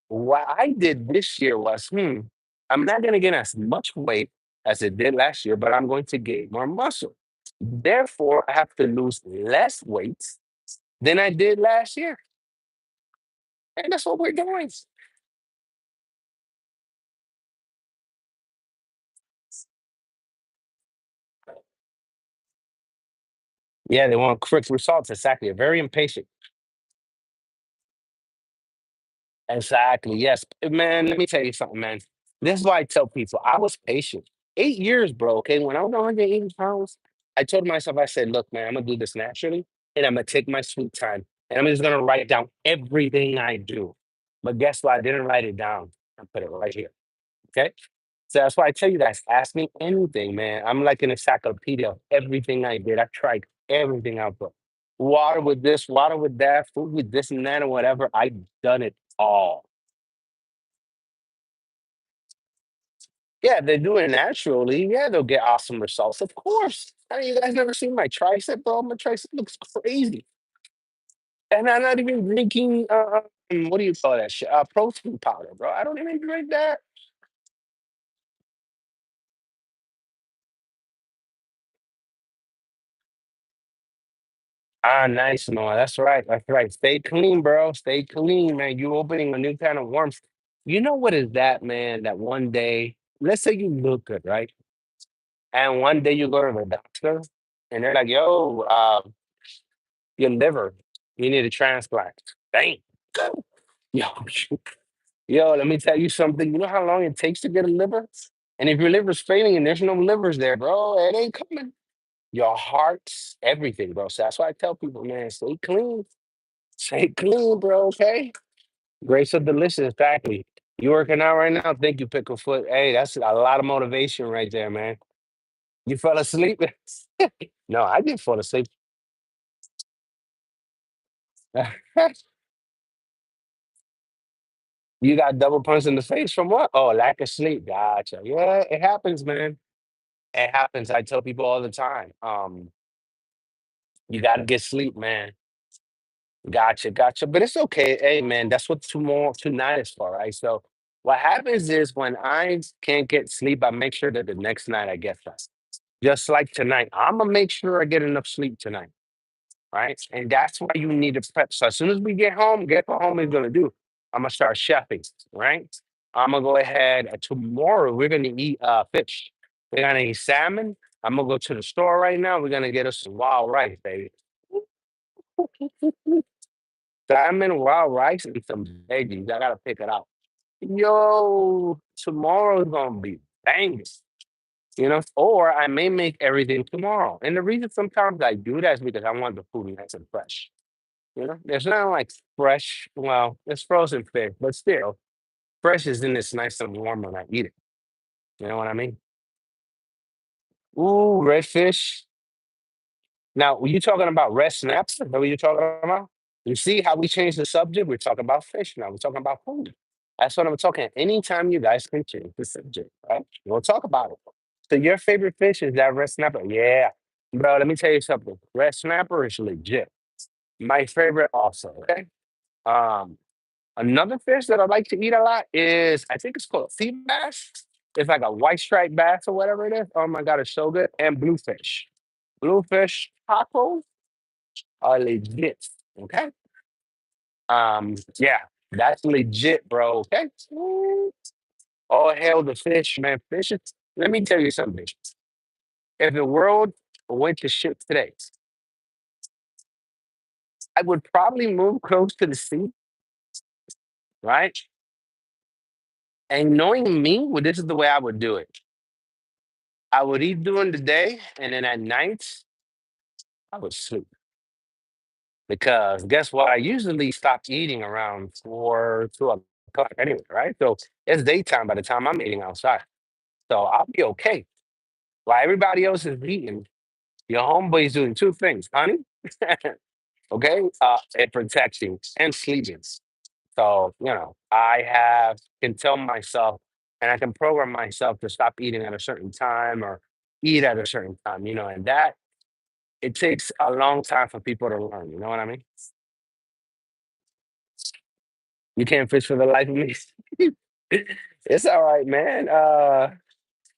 [SPEAKER 1] What I did this year was, I'm not going to gain as much weight as it did last year, but I'm going to gain more muscle. Therefore, I have to lose less weight than I did last year. And that's what we're doing. Yeah, they want quick results. Exactly. They're very impatient. Exactly. Yes. Man, let me tell you something, man. This is why I tell people I was patient. 8 years, bro. Okay. When I was 180 pounds, I told myself, I said, look, man, I'm gonna do this naturally and I'm gonna take my sweet time. And I'm just gonna write down everything I do. But guess what? I didn't write it down. I put it right here. Okay. So that's why I tell you guys, ask me anything, man. I'm like an encyclopedia of everything I did. I tried everything out there. Water with this, water with that, food with this and that, and whatever. I done it all. Yeah, they're doing it naturally. Yeah, they'll get awesome results. Of course. I mean, you guys never seen my tricep, bro? My tricep looks crazy. And I'm not even drinking, what do you call that shit? Protein powder, bro. I don't even drink that. Ah, nice, no, that's right. That's right. Stay clean, bro. Stay clean, man. You opening a new kind of worms. You know what is that, man? That one day, let's say you look good, right? And one day you go to the doctor and they're like, yo, your liver, you need a transplant. Dang. Yo, yo, let me tell you something. You know how long it takes to get a liver? And if your liver's failing and there's no livers there, bro, it ain't coming. Your heart's everything, bro. So that's why I tell people, man, stay clean. Stay clean, bro, okay? Great so delicious, exactly. You working out right now? Thank you, Picklefoot. Hey, that's a lot of motivation right there, man. You fell asleep? No, I didn't fall asleep. You got double punched in the face from what? Oh, lack of sleep. Gotcha. Yeah, it happens, man. It happens. I tell people all the time. You gotta get sleep, man. Gotcha, gotcha. But it's okay. Hey, man, that's what tomorrow tonight is for, right? So what happens is when I can't get sleep, I make sure that the next night I get that. Just like tonight, I'm gonna make sure I get enough sleep tonight, right? And that's why you need to prep. So as soon as we get home, guess what home is gonna do? I'm gonna start chefing, right? I'm gonna go ahead. Tomorrow we're gonna eat fish. We're gonna eat salmon. I'm gonna go to the store right now. We're gonna get us some wild rice, baby. salmon, wild rice, and some veggies. I gotta pick it out. Yo, tomorrow's gonna be banging, or I may make everything tomorrow. And the reason sometimes I do that is because I want the food nice and fresh. There's not like fresh, well, it's frozen fish, but still, fresh is in this nice and warm when I eat it. You know what I mean? Ooh, redfish. Now, were you talking about red snaps? Is that what you're talking about? You see how we changed the subject? We're talking about fish now. We're talking about food. That's what I'm talking. Anytime you guys can change the subject, right? We'll talk about it. So your favorite fish is that red snapper? Yeah. Bro, let me tell you something. Red snapper is legit. My favorite also. Okay. Um, Another fish that I like to eat a lot is I think it's called sea bass. It's like a white striped bass or whatever it is. Oh my god, it's so good. And bluefish. Bluefish tacos are legit. Okay. Yeah, that's legit, bro. Okay. Ooh, all hail the fish, man. Fish is, let me tell you something. If the world went to shit today, I would probably move close to the sea, right? And knowing me, well, this is the way I would do it. I would eat during the day, and then at night, I would sleep. Because guess what? I usually stop eating around 2 o'clock anyway, right? So it's daytime by the time I'm eating outside. So I'll be okay. While everybody else is eating, your homeboy's doing two things, honey, okay, and protecting and sleeping. So, I can tell myself and I can program myself to stop eating at a certain time or eat at a certain time, and that it takes a long time for people to learn. You know what I mean? You can't fish for the life of me. It's all right, man.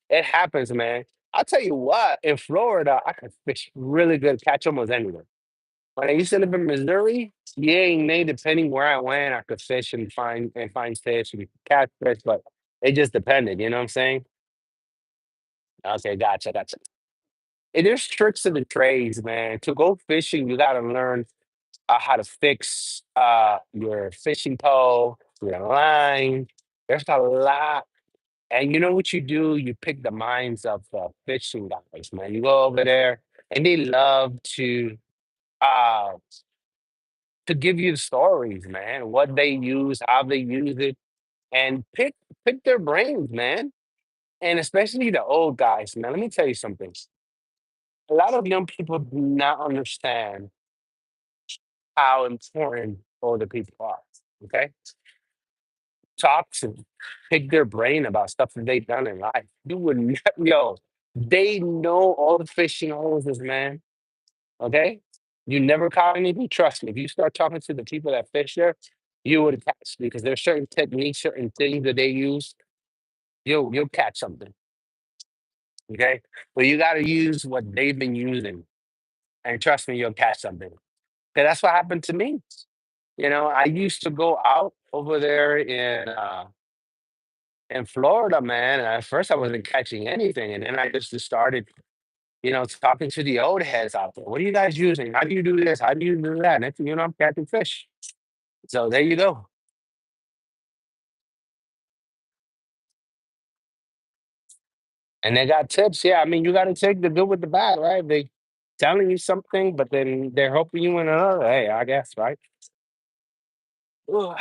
[SPEAKER 1] It happens, man. I'll tell you what, in Florida, I could fish really good, catch almost anywhere. When I used to live in Missouri, yeah, and they depending where I went, I could fish and find fish and catch fish, but it just depended. You know what I'm saying? Okay, gotcha, gotcha. It is tricks of the trades, man. To go fishing, you got to learn how to fix your fishing pole, your line. There's a lot. And you know what you do? You pick the minds of fishing guys, man. You go over there, and they love uh, to give you the stories, man. What they use, how they use it, and pick their brains, man. And especially the old guys, man. Let me tell you something. A lot of young people do not understand how important older people are. Okay, talk to them, pick their brain about stuff that they've done in life. You would not, yo, they know all the fishing hoses, man. Okay, you never caught anything. Trust me. If you start talking to the people that fish there, you would catch because there's certain techniques, certain things that they use. You'll catch something. Okay, but you got to use what they've been using, and trust me, you'll catch something. 'Cause that's what happened to me. I used to go out over there in Florida, man. And at first, I wasn't catching anything, and then I just started, talking to the old heads out there. What are you guys using? How do you do this? How do you do that? Next thing you know, I'm catching fish. So there you go. And they got tips. Yeah, I mean, you got to take the good with the bad, right? They telling you something, but then they're helping you in another. Hey, I guess, right? Ugh,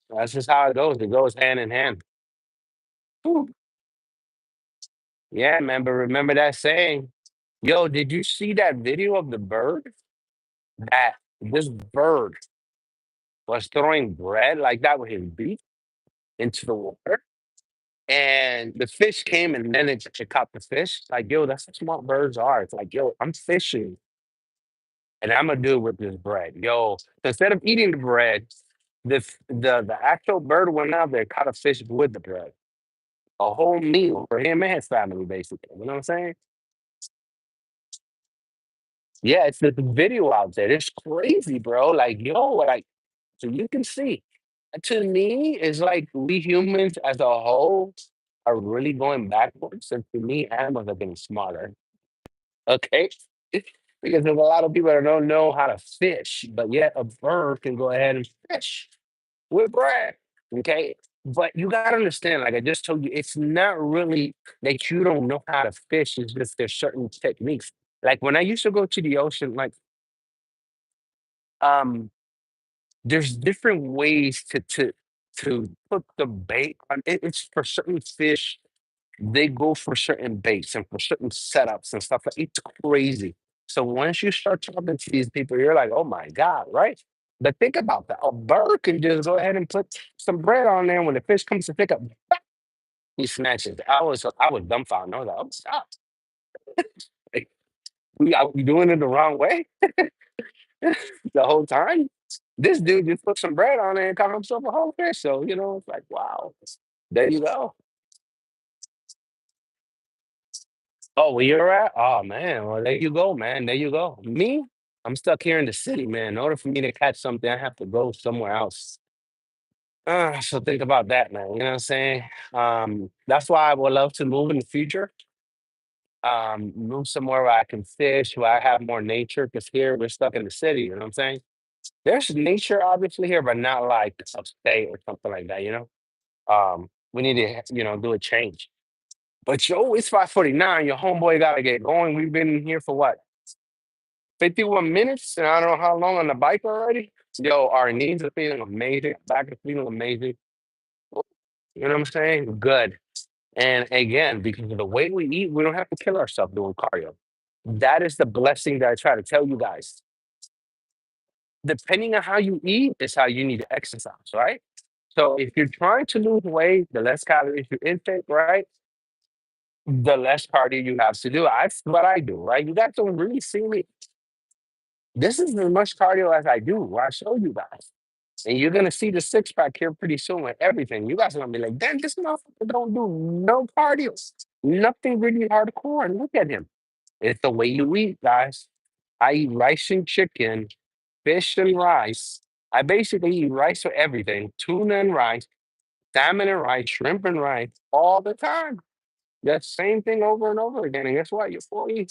[SPEAKER 1] that's just how it goes. It goes hand in hand. Whew. Yeah, man. But remember that saying. Yo, did you see that video of the bird? That this bird was throwing bread like that with his beak into the water. And the fish came and then it caught the fish. Like, yo, that's how smart birds are. It's like, yo, I'm fishing and I'm gonna do it with this bread. Yo, so instead of eating the bread, the actual bird went out there, caught a fish with the bread. A whole meal for him and his family, basically. You know what I'm saying? Yeah, it's the video out there. It's crazy, bro. Like, yo, like, so you can see. To me, it's like we humans as a whole are really going backwards. And to me, animals are getting smarter. Okay. Because there's a lot of people that don't know how to fish, but yet a bird can go ahead and fish with bread. Okay. But you got to understand, like I just told you, it's not really that you don't know how to fish, it's just there's certain techniques. Like when I used to go to the ocean, like um there's different ways to put the bait on it. It's for certain fish, they go for certain baits and for certain setups and stuff. Like it's crazy. So once you start talking to these people, you're like, oh my God, right? But think about that. A bird can just go ahead and put some bread on there. When the fish comes to pick up, he snatches. I was dumbfounded. I was like, I'm shocked. Like, we doing it the wrong way the whole time. This dude just put some bread on there and caught himself a whole fish. So, it's like, wow, there you go. Oh, where you're at? Oh man, well there you go, man. There you go. Me, I'm stuck here in the city, man. In order for me to catch something, I have to go somewhere else. So think about that, man. You know what I'm saying? That's why I would love to move in the future. Move somewhere where I can fish, where I have more nature. Because here we're stuck in the city. You know what I'm saying? There's nature obviously here, but not like upstate or something like that. We need to, do a change. But yo, it's 5:49. Your homeboy gotta get going. We've been here for what? 51 minutes, and I don't know how long on the bike already. Yo, our knees are feeling amazing. Back is feeling amazing. You know what I'm saying? Good. And again, because of the way we eat, we don't have to kill ourselves doing cardio. That is the blessing that I try to tell you guys. Depending on how you eat, is how you need to exercise, right? So if you're trying to lose weight, the less calories you intake, right? The less cardio you have to do. That's what I do, right? You guys don't really see me. This is as much cardio as I do. I show you guys. And you're gonna see the six pack here pretty soon with everything. You guys are gonna be like, damn, this motherfucker don't do no cardio. Nothing really hardcore. And look at him. It's the way you eat, guys. I eat rice and chicken, fish and rice. I basically eat rice for everything, tuna and rice, salmon and rice, shrimp and rice all the time. That same thing over and over again. And guess what? Your boy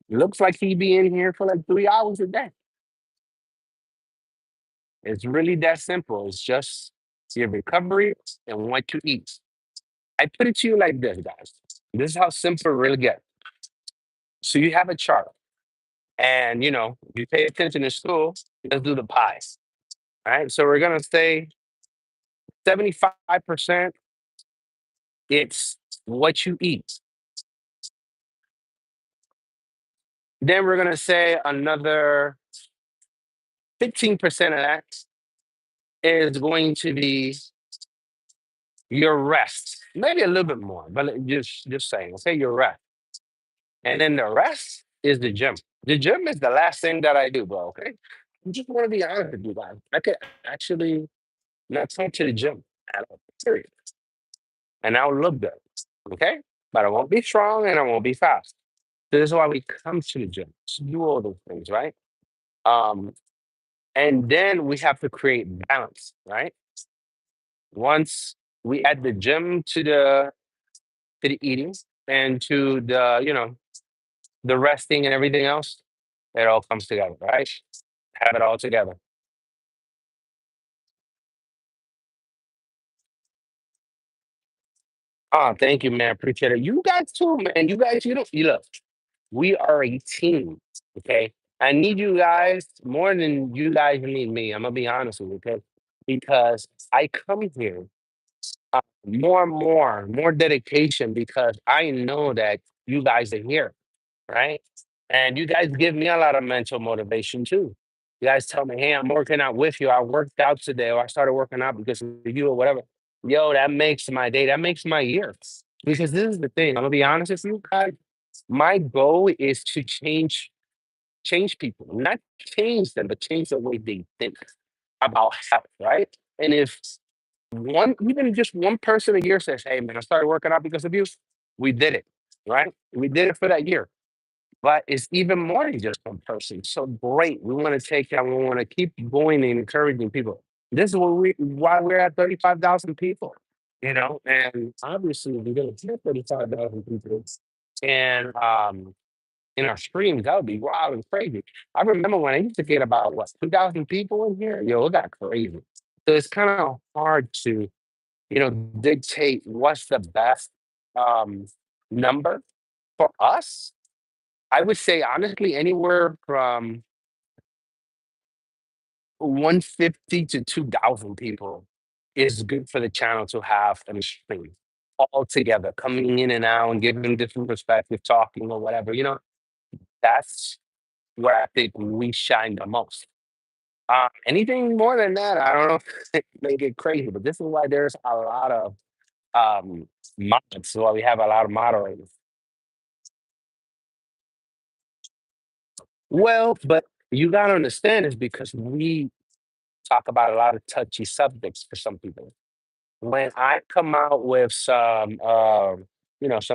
[SPEAKER 1] looks like he be in here for like 3 hours a day. It's really that simple. It's just your recovery and what you eat. I put it to you like this, guys. This is how simple it really gets. So you have a chart, and if you pay attention in school, let's do the pies. All right. So we're gonna say 75% it's what you eat. Then we're gonna say another 15% of that is going to be your rest. Maybe a little bit more, but just saying, okay, your rest. And then the rest is the gym. The gym is the last thing that I do, bro. Okay. I just want to be honest with you guys. I could actually not come to the gym at all. Period. And I'll look good. Okay. But I won't be strong and I won't be fast. So this is why we come to the gym to do all those things, right? Um, and then we have to create balance, right? Once we add the gym to the eating and to the resting and everything else, it all comes together, right? Have it all together. Oh, thank you, man. Appreciate it. You guys too, man. You guys, you look, we are a team. Okay. I need you guys more than you guys need me. I'm gonna be honest with you, okay? Because I come here more and more dedication because I know that you guys are here, right? And you guys give me a lot of mental motivation too. You guys tell me, hey, I'm working out with you. I worked out today, or I started working out because of you, or whatever. Yo, that makes my day. That makes my year. Because this is the thing. I'm gonna be honest with you guys. My goal is to change people, not change them, but change the way they think about health, right? And if even just one person a year says, hey man, I started working out because of you, we did it, right? We did it for that year. But it's even more than just one person. So great. We want to take that. We want to keep going and encouraging people. This is why we're at 35,000 people, and obviously we're going to hit 35,000 people. And in our streams, that would be wild and crazy. I remember when I used to get about what 2,000 people in here. Yo, it got crazy. So it's kind of hard to dictate what's the best um, number for us. I would say honestly, anywhere from 150 to 2,000 people is good for the channel to have on the stream all together, coming in and out and giving different perspective, talking or whatever. That's where I think we shine the most. Anything more than that, I don't know, it may get crazy, but this is why there's a lot of mods, why we have a lot of moderators. Well, but you gotta understand is because we talk about a lot of touchy subjects for some people. When I come out with some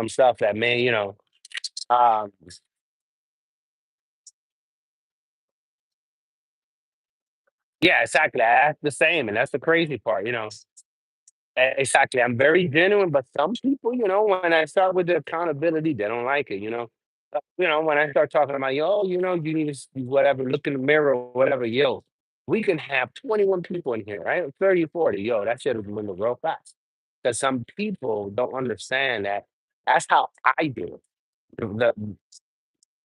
[SPEAKER 1] stuff that may, um, yeah, exactly. I act the same, and that's the crazy part. Exactly. I'm very genuine, but some people, when I start with the accountability, they don't like it. When I start talking about, yo, you need to whatever, look in the mirror or whatever, yo, we can have 21 people in here, right? 30, 40. Yo, that shit is moving real fast. Because some people don't understand that that's how I do it.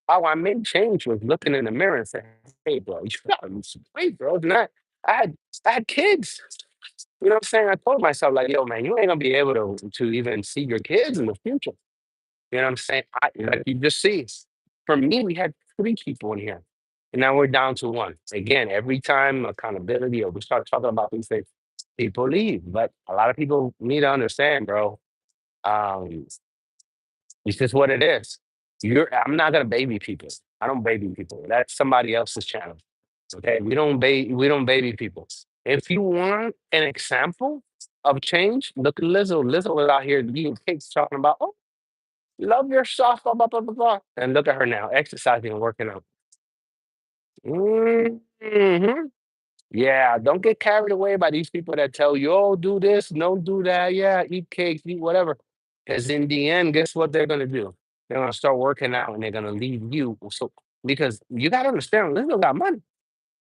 [SPEAKER 1] How I made change was looking in the mirror and saying, hey, bro, you gotta lose some weight, bro. And I had, I had kids. You know what I'm saying? I told myself, like, yo, man, you ain't gonna be able to even see your kids in the future. You know what I'm saying? Like you just see. For me, we had three people in here, and now we're down to one. Again, every time accountability or we start talking about these things, people leave. But a lot of people need to understand, bro. Um, it's just what it is. I'm not gonna baby people. I don't baby people. That's somebody else's channel. Okay, we don't baby people. If you want an example of change, look at Lizzo. Lizzo was out here eating cakes, talking about, oh, love yourself, blah blah blah blah blah. And look at her now, exercising and working out. Mhm. Yeah, don't get carried away by these people that tell you, oh, do this, don't do that. Yeah, eat cakes, eat whatever. Because in the end, guess what they're gonna do? They're gonna start working out and they're gonna leave you. So because you gotta understand, Lizzo got money.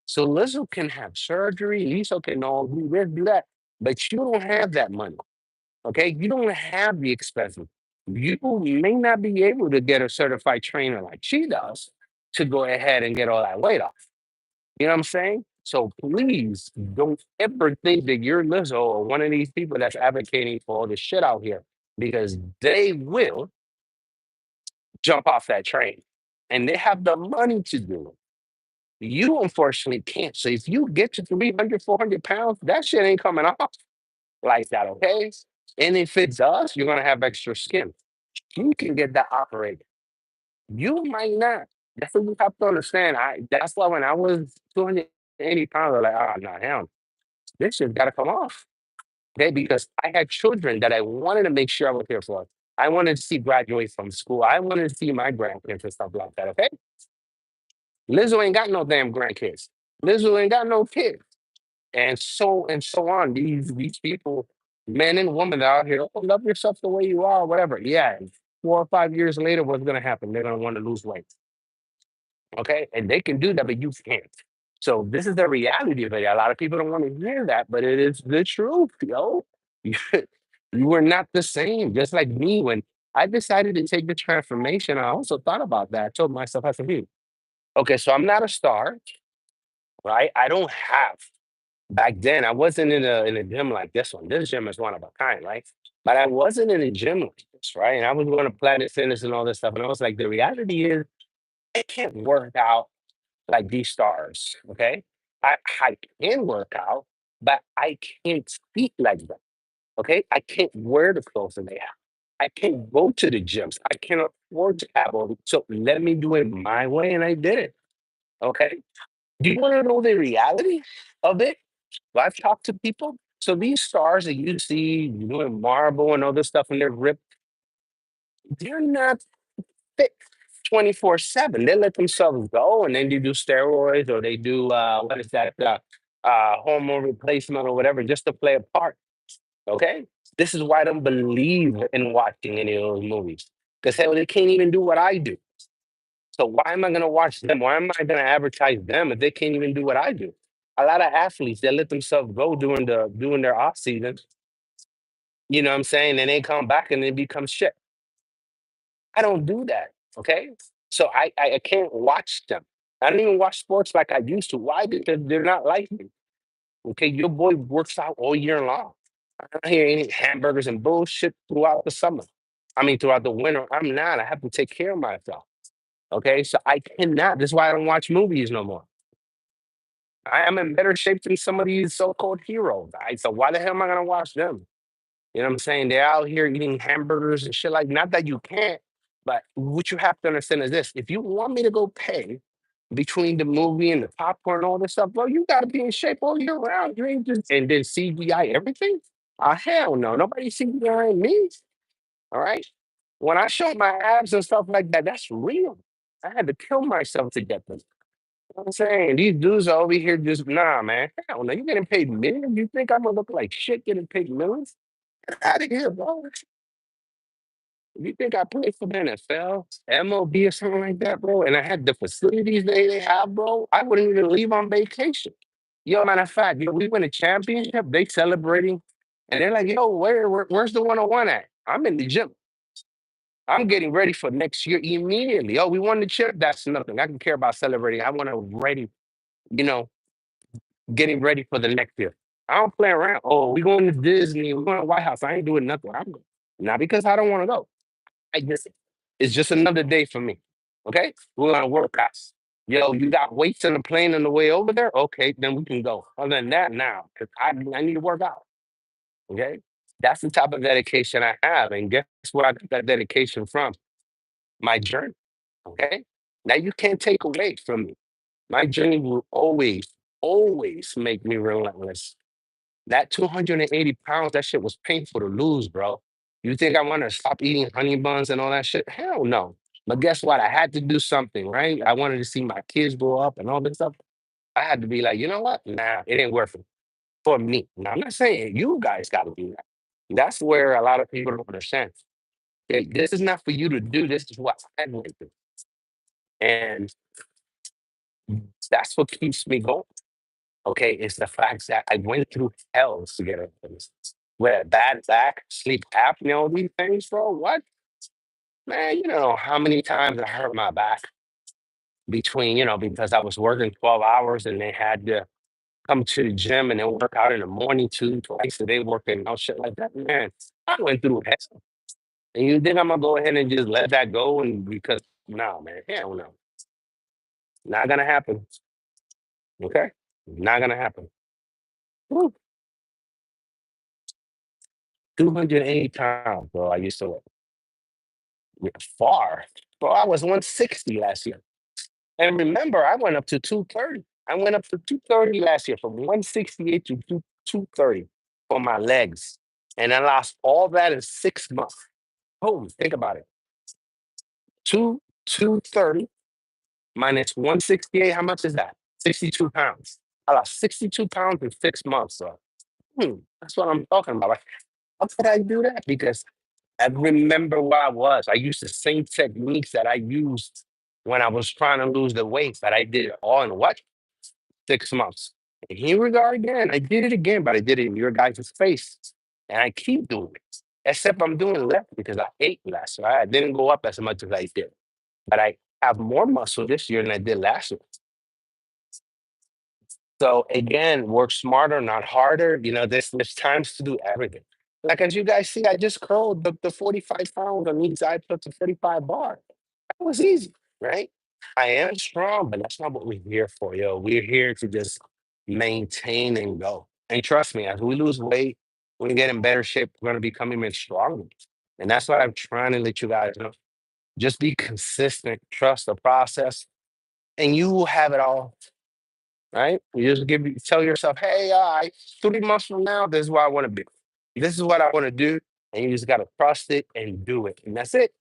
[SPEAKER 1] So Lizzo can have surgery, Lizzo can all do this, do that, but you don't have that money. Okay, you don't have the expenses. You may not be able to get a certified trainer like she does to go ahead and get all that weight off. You know what I'm saying? So please don't ever think that you're Lizzo or one of these people that's advocating for all this shit out here because they will jump off that train and they have the money to do it. You unfortunately can't. So if you get to 300, 400 pounds, that shit ain't coming off like that, okay? And if it does, you're gonna have extra skin. You can get that operated. You might not. That's what you have to understand. That's why when I was 280 pounds, I was like, oh no, hell, no. This shit's gotta come off. Okay, because I had children that I wanted to make sure I was here for. I wanted to see graduate from school. I wanted to see my grandkids and stuff like that. Okay. Lizzo ain't got no damn grandkids. Lizzo ain't got no kids. And so on. These people, men and women out here, oh, love yourself the way you are, whatever. Yeah, 4 or 5 years later, what's gonna happen? They're gonna want to lose weight. Okay, and they can do that, but you can't. So this is the reality of it. A lot of people don't want to hear that, but it is the truth, yo. You, you were not the same. Just like me, when I decided to take the transformation, I also thought about that. I told myself, I said, okay, so I'm not a star, right? I don't have. Back then, I wasn't in a gym like this one. This gym is one of a kind, right? But I wasn't in a gym like this, right? And I was going to Planet Fitness and all this stuff. And I was like, the reality is, I can't work out like these stars. Okay. I can work out, but I can't speak like them. Okay. I can't wear the clothes that they have. I can't go to the gyms. I can't afford to have all. So let me do it my way. And I did it. Okay. Do you want to know the reality of it? Well, I've talked to people. So these stars that you see doing marble and all this stuff and they're ripped, they're not fit 24/7. They let themselves go and then they do steroids or they do what is that hormone replacement or whatever just to play a part. Okay. This is why I don't believe in watching any of those movies. Because hell, they can't even do what I do. So why am I going to watch them? Why am I going to advertise them if they can't even do what I do? A lot of athletes that let themselves go during their off season, you know what I'm saying? And they come back and they become shit. I don't do that. Okay. So I can't watch them. I don't even watch sports like I used to. Why? Because they're not like me. Okay. Your boy works out all year long. I'm not here eating hamburgers and bullshit throughout the summer. I mean, throughout the winter. I'm not. I have to take care of myself. Okay. So I cannot. That's why I don't watch movies no more. I am in better shape than some of these so-called heroes. So why the hell am I gonna watch them? You know what I'm saying? They're out here eating hamburgers and shit like not that you can't, but what you have to understand is this. If you want me to go pay between the movie and the popcorn and all this stuff, bro, you gotta be in shape all year round. You ain't just and then CGI everything? Hell no. Nobody CGI me. All right. When I show my abs and stuff like that, that's real. I had to kill myself to get them. You know what I'm saying? These dudes are over here just nah, man. Hell no, you getting paid millions? You think I'm gonna look like shit getting paid millions? Get out of here, bro. You think I played for the NFL, MLB, or something like that, bro? And I had the facilities they have, bro. I wouldn't even leave on vacation. Yo, matter of fact, yo, we win a championship. They celebrating, and they're like, "Yo, where's the 101 at?" I'm in the gym. I'm getting ready for next year immediately. Oh, we won the chip. That's nothing. I can care about celebrating. I want to ready, you know, getting ready for the next year. I don't play around. Oh, we going to Disney. We're going to White House. I ain't doing nothing. I'm not because I don't want to go. I just it's just another day for me. Okay, we're gonna work out. Yo, you got weights on the plane on the way over there? Okay, then we can go. Other than that, now because I need to work out. Okay, that's the type of dedication I have, and guess where I got that dedication from? My journey. Okay, now you can't take away from me. My journey will always make me relentless. That 280 pounds, that shit was painful to lose, bro. You think I want to stop eating honey buns and all that shit? Hell no. But guess what? I had to do something, right? I wanted to see my kids grow up and all this stuff. I had to be like, you know what? Nah, it ain't worth it for me. Now, I'm not saying you guys got to do that. That's where a lot of people don't understand. This is not for you to do. This is what I went through. And that's what keeps me going. Okay, it's the fact that I went through hell to get up this. With a bad back, sleep apnea, all these things, bro. What? Man, you don't know how many times I hurt my back between, because I was working 12 hours and they had to come to the gym and then work out in the morning too, twice a day working out, shit like that. Man, I went through hell. And you think I'm gonna go ahead and just let that go? And because, no, man, hell no. Not gonna happen. Okay? Not gonna happen. Woo. 280 pounds, bro. I used to far. Bro, I was 160 last year. And remember, I went up to 230. I went up to 230 last year from 168 to 230 for my legs. And I lost all that in 6 months. Holy, think about it. 230 minus 168. How much is that? 62 pounds. I lost 62 pounds in 6 months. So that's what I'm talking about. Like, how could I do that? Because I remember where I was. I used the same techniques that I used when I was trying to lose the weight, but I did it all in what? 6 months. And here we go again. I did it again, but I did it in your guys' face. And I keep doing it. Except I'm doing less because I ate less. Right? I didn't go up as much as I did. But I have more muscle this year than I did last year. So again, work smarter, not harder. There's times to do everything. Like as you guys see, I just curled the 45 pounds on each side plus the 35 bar. That was easy, right? I am strong, but that's not what we're here for, yo. We're here to just maintain and go. And trust me, as we lose weight, we get in better shape, we're gonna become even stronger. And that's what I'm trying to let you guys know. Just be consistent, trust the process, and you will have it all, right? You just tell yourself, hey, 3 months from now, this is what I want to be. This is what I want to do. And you just gotta trust it and do it. And that's it.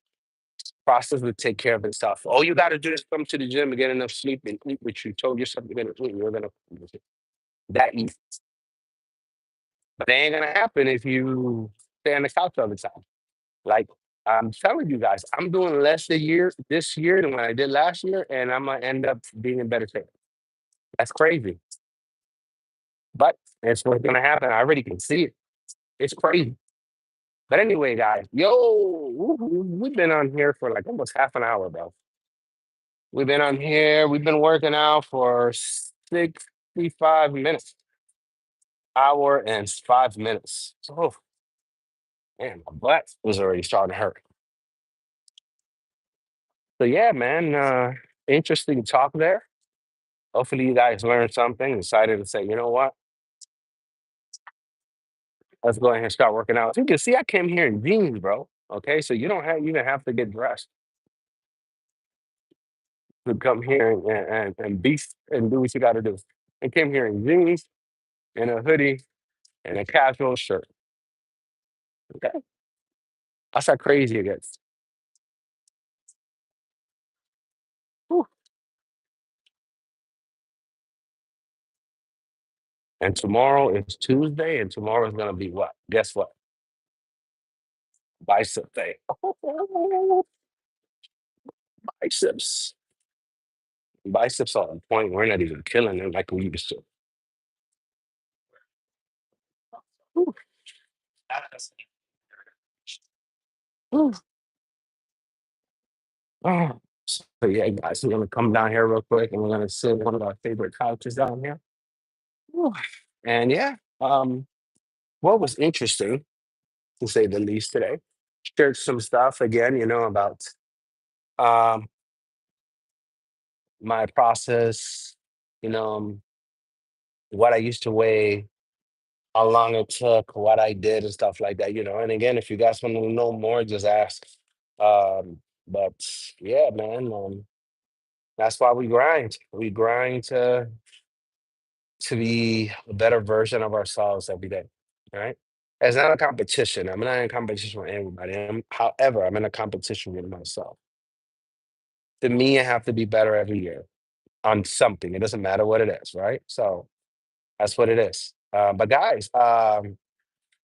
[SPEAKER 1] Process will take care of itself. All you got to do is come to the gym and get enough sleep and eat what you told yourself you're going to eat. You're going to that easy. But it ain't going to happen if you stay on the couch all the time. Like I'm telling you guys, I'm doing less this year than when I did last year, and I'm gonna end up being in better shape. That's crazy, but it's what's gonna happen. I already can see it. It's crazy. But anyway, guys, we've been on here for like almost half an hour, bro. We've been on here. We've been working out for 65 minutes, hour and 5 minutes. Oh, man, my butt was already starting to hurt. So yeah, man, interesting talk there. Hopefully you guys learned something, decided to say, you know what, let's go ahead and start working out. As you can see, I came here in jeans, bro. Okay, so you don't have even have to get dressed to come here and beast and do what you got to do. I came here in jeans and a hoodie and a casual shirt. Okay, that's how crazy it gets. Whew. And tomorrow is Tuesday, and tomorrow is gonna be what? Guess what? Bicep day. Biceps. Biceps are on point. We're not even killing them like we used to. Whew. Whew. Oh. So yeah, guys, we're gonna come down here real quick, and we're gonna sit on one of our favorite couches down here. Whew. And yeah, what was interesting to say the least today. Shared some stuff again, about um my process, you know, what I used to weigh, how long it took, what I did, and stuff like that. And again, if you guys want to know more, just ask. But yeah, man, that's why we grind. We grind to be a better version of ourselves every day. Right? It's not a competition. I'm not in competition with anybody. However, I'm in a competition with myself. To me, I have to be better every year on something. It doesn't matter what it is, right? So that's what it is. But guys,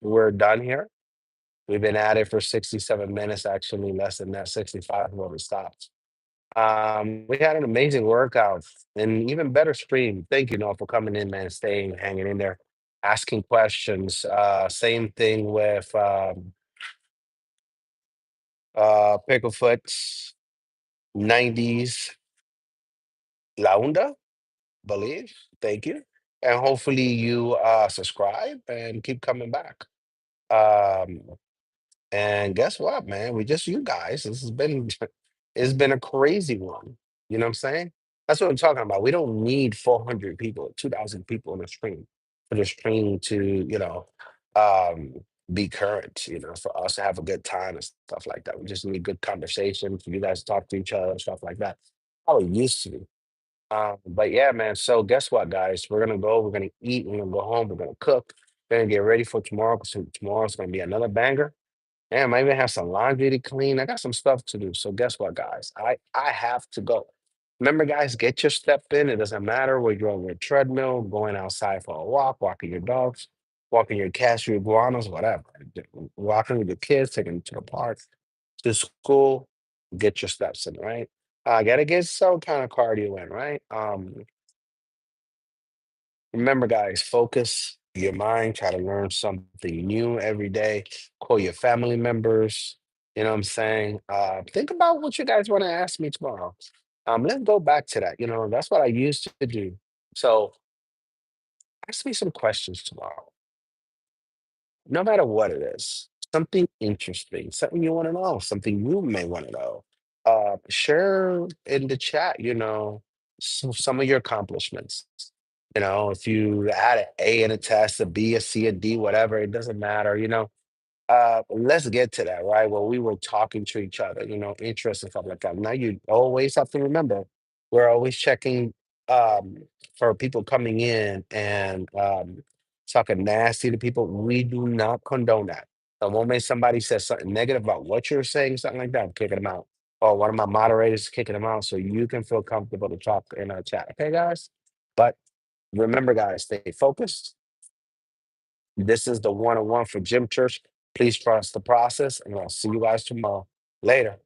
[SPEAKER 1] we're done here. We've been at it for 67 minutes, actually less than that, 65 where we stopped. We had an amazing workout and even better stream. Thank you, Noah, for coming in, man, staying, hanging in there, asking questions. Same thing with Picklefoot 90s Launda, believe. Thank you. And hopefully you subscribe and keep coming back. Um, And guess what, man? We just you guys. This has been it's been a crazy one. You know what I'm saying? That's what I'm talking about. We don't need 400 people, 2,000 people in the stream for the stream to, um, be current, for us to have a good time and stuff like that. We just need good conversation for you guys to talk to each other and stuff like that. How it used to be. But yeah, man. So guess what, guys? We're gonna eat, we're gonna go home, we're gonna cook, we're gonna get ready for tomorrow because tomorrow's gonna be another banger. Damn, I even have some laundry to clean. I got some stuff to do. So guess what, guys? I have to go. Remember, guys, get your step in. It doesn't matter whether you're on your treadmill, going outside for a walk, walking your dogs, walking your cats, your iguanas, whatever. Walking with your kids, taking them to the park, to school. Get your steps in, right? Gotta get some kind of cardio in, right? Remember, guys, focus your mind, try to learn something new every day. Call your family members. You know what I'm saying? Think about what you guys want to ask me tomorrow. Let's go back to that. That's what I used to do. So ask me some questions tomorrow, no matter what it is. Something interesting, something you want to know, something you may want to know. Share in the chat, some of your accomplishments. If you had an A in a test, a B, a C, a D, whatever, it doesn't matter. Let's get to that, right? Where we were talking to each other, interests and stuff like that. Now you always have to remember, we're always checking um, for people coming in and talking nasty to people. We do not condone that. The moment somebody says something negative about what you're saying, something like that, I'm kicking them out. Or one of my moderators is kicking them out so you can feel comfortable to talk in our chat. Okay, guys? But remember, guys, stay focused. This is the one-on-one for Gym Church. Please trust the process, and I'll see you guys tomorrow. Later.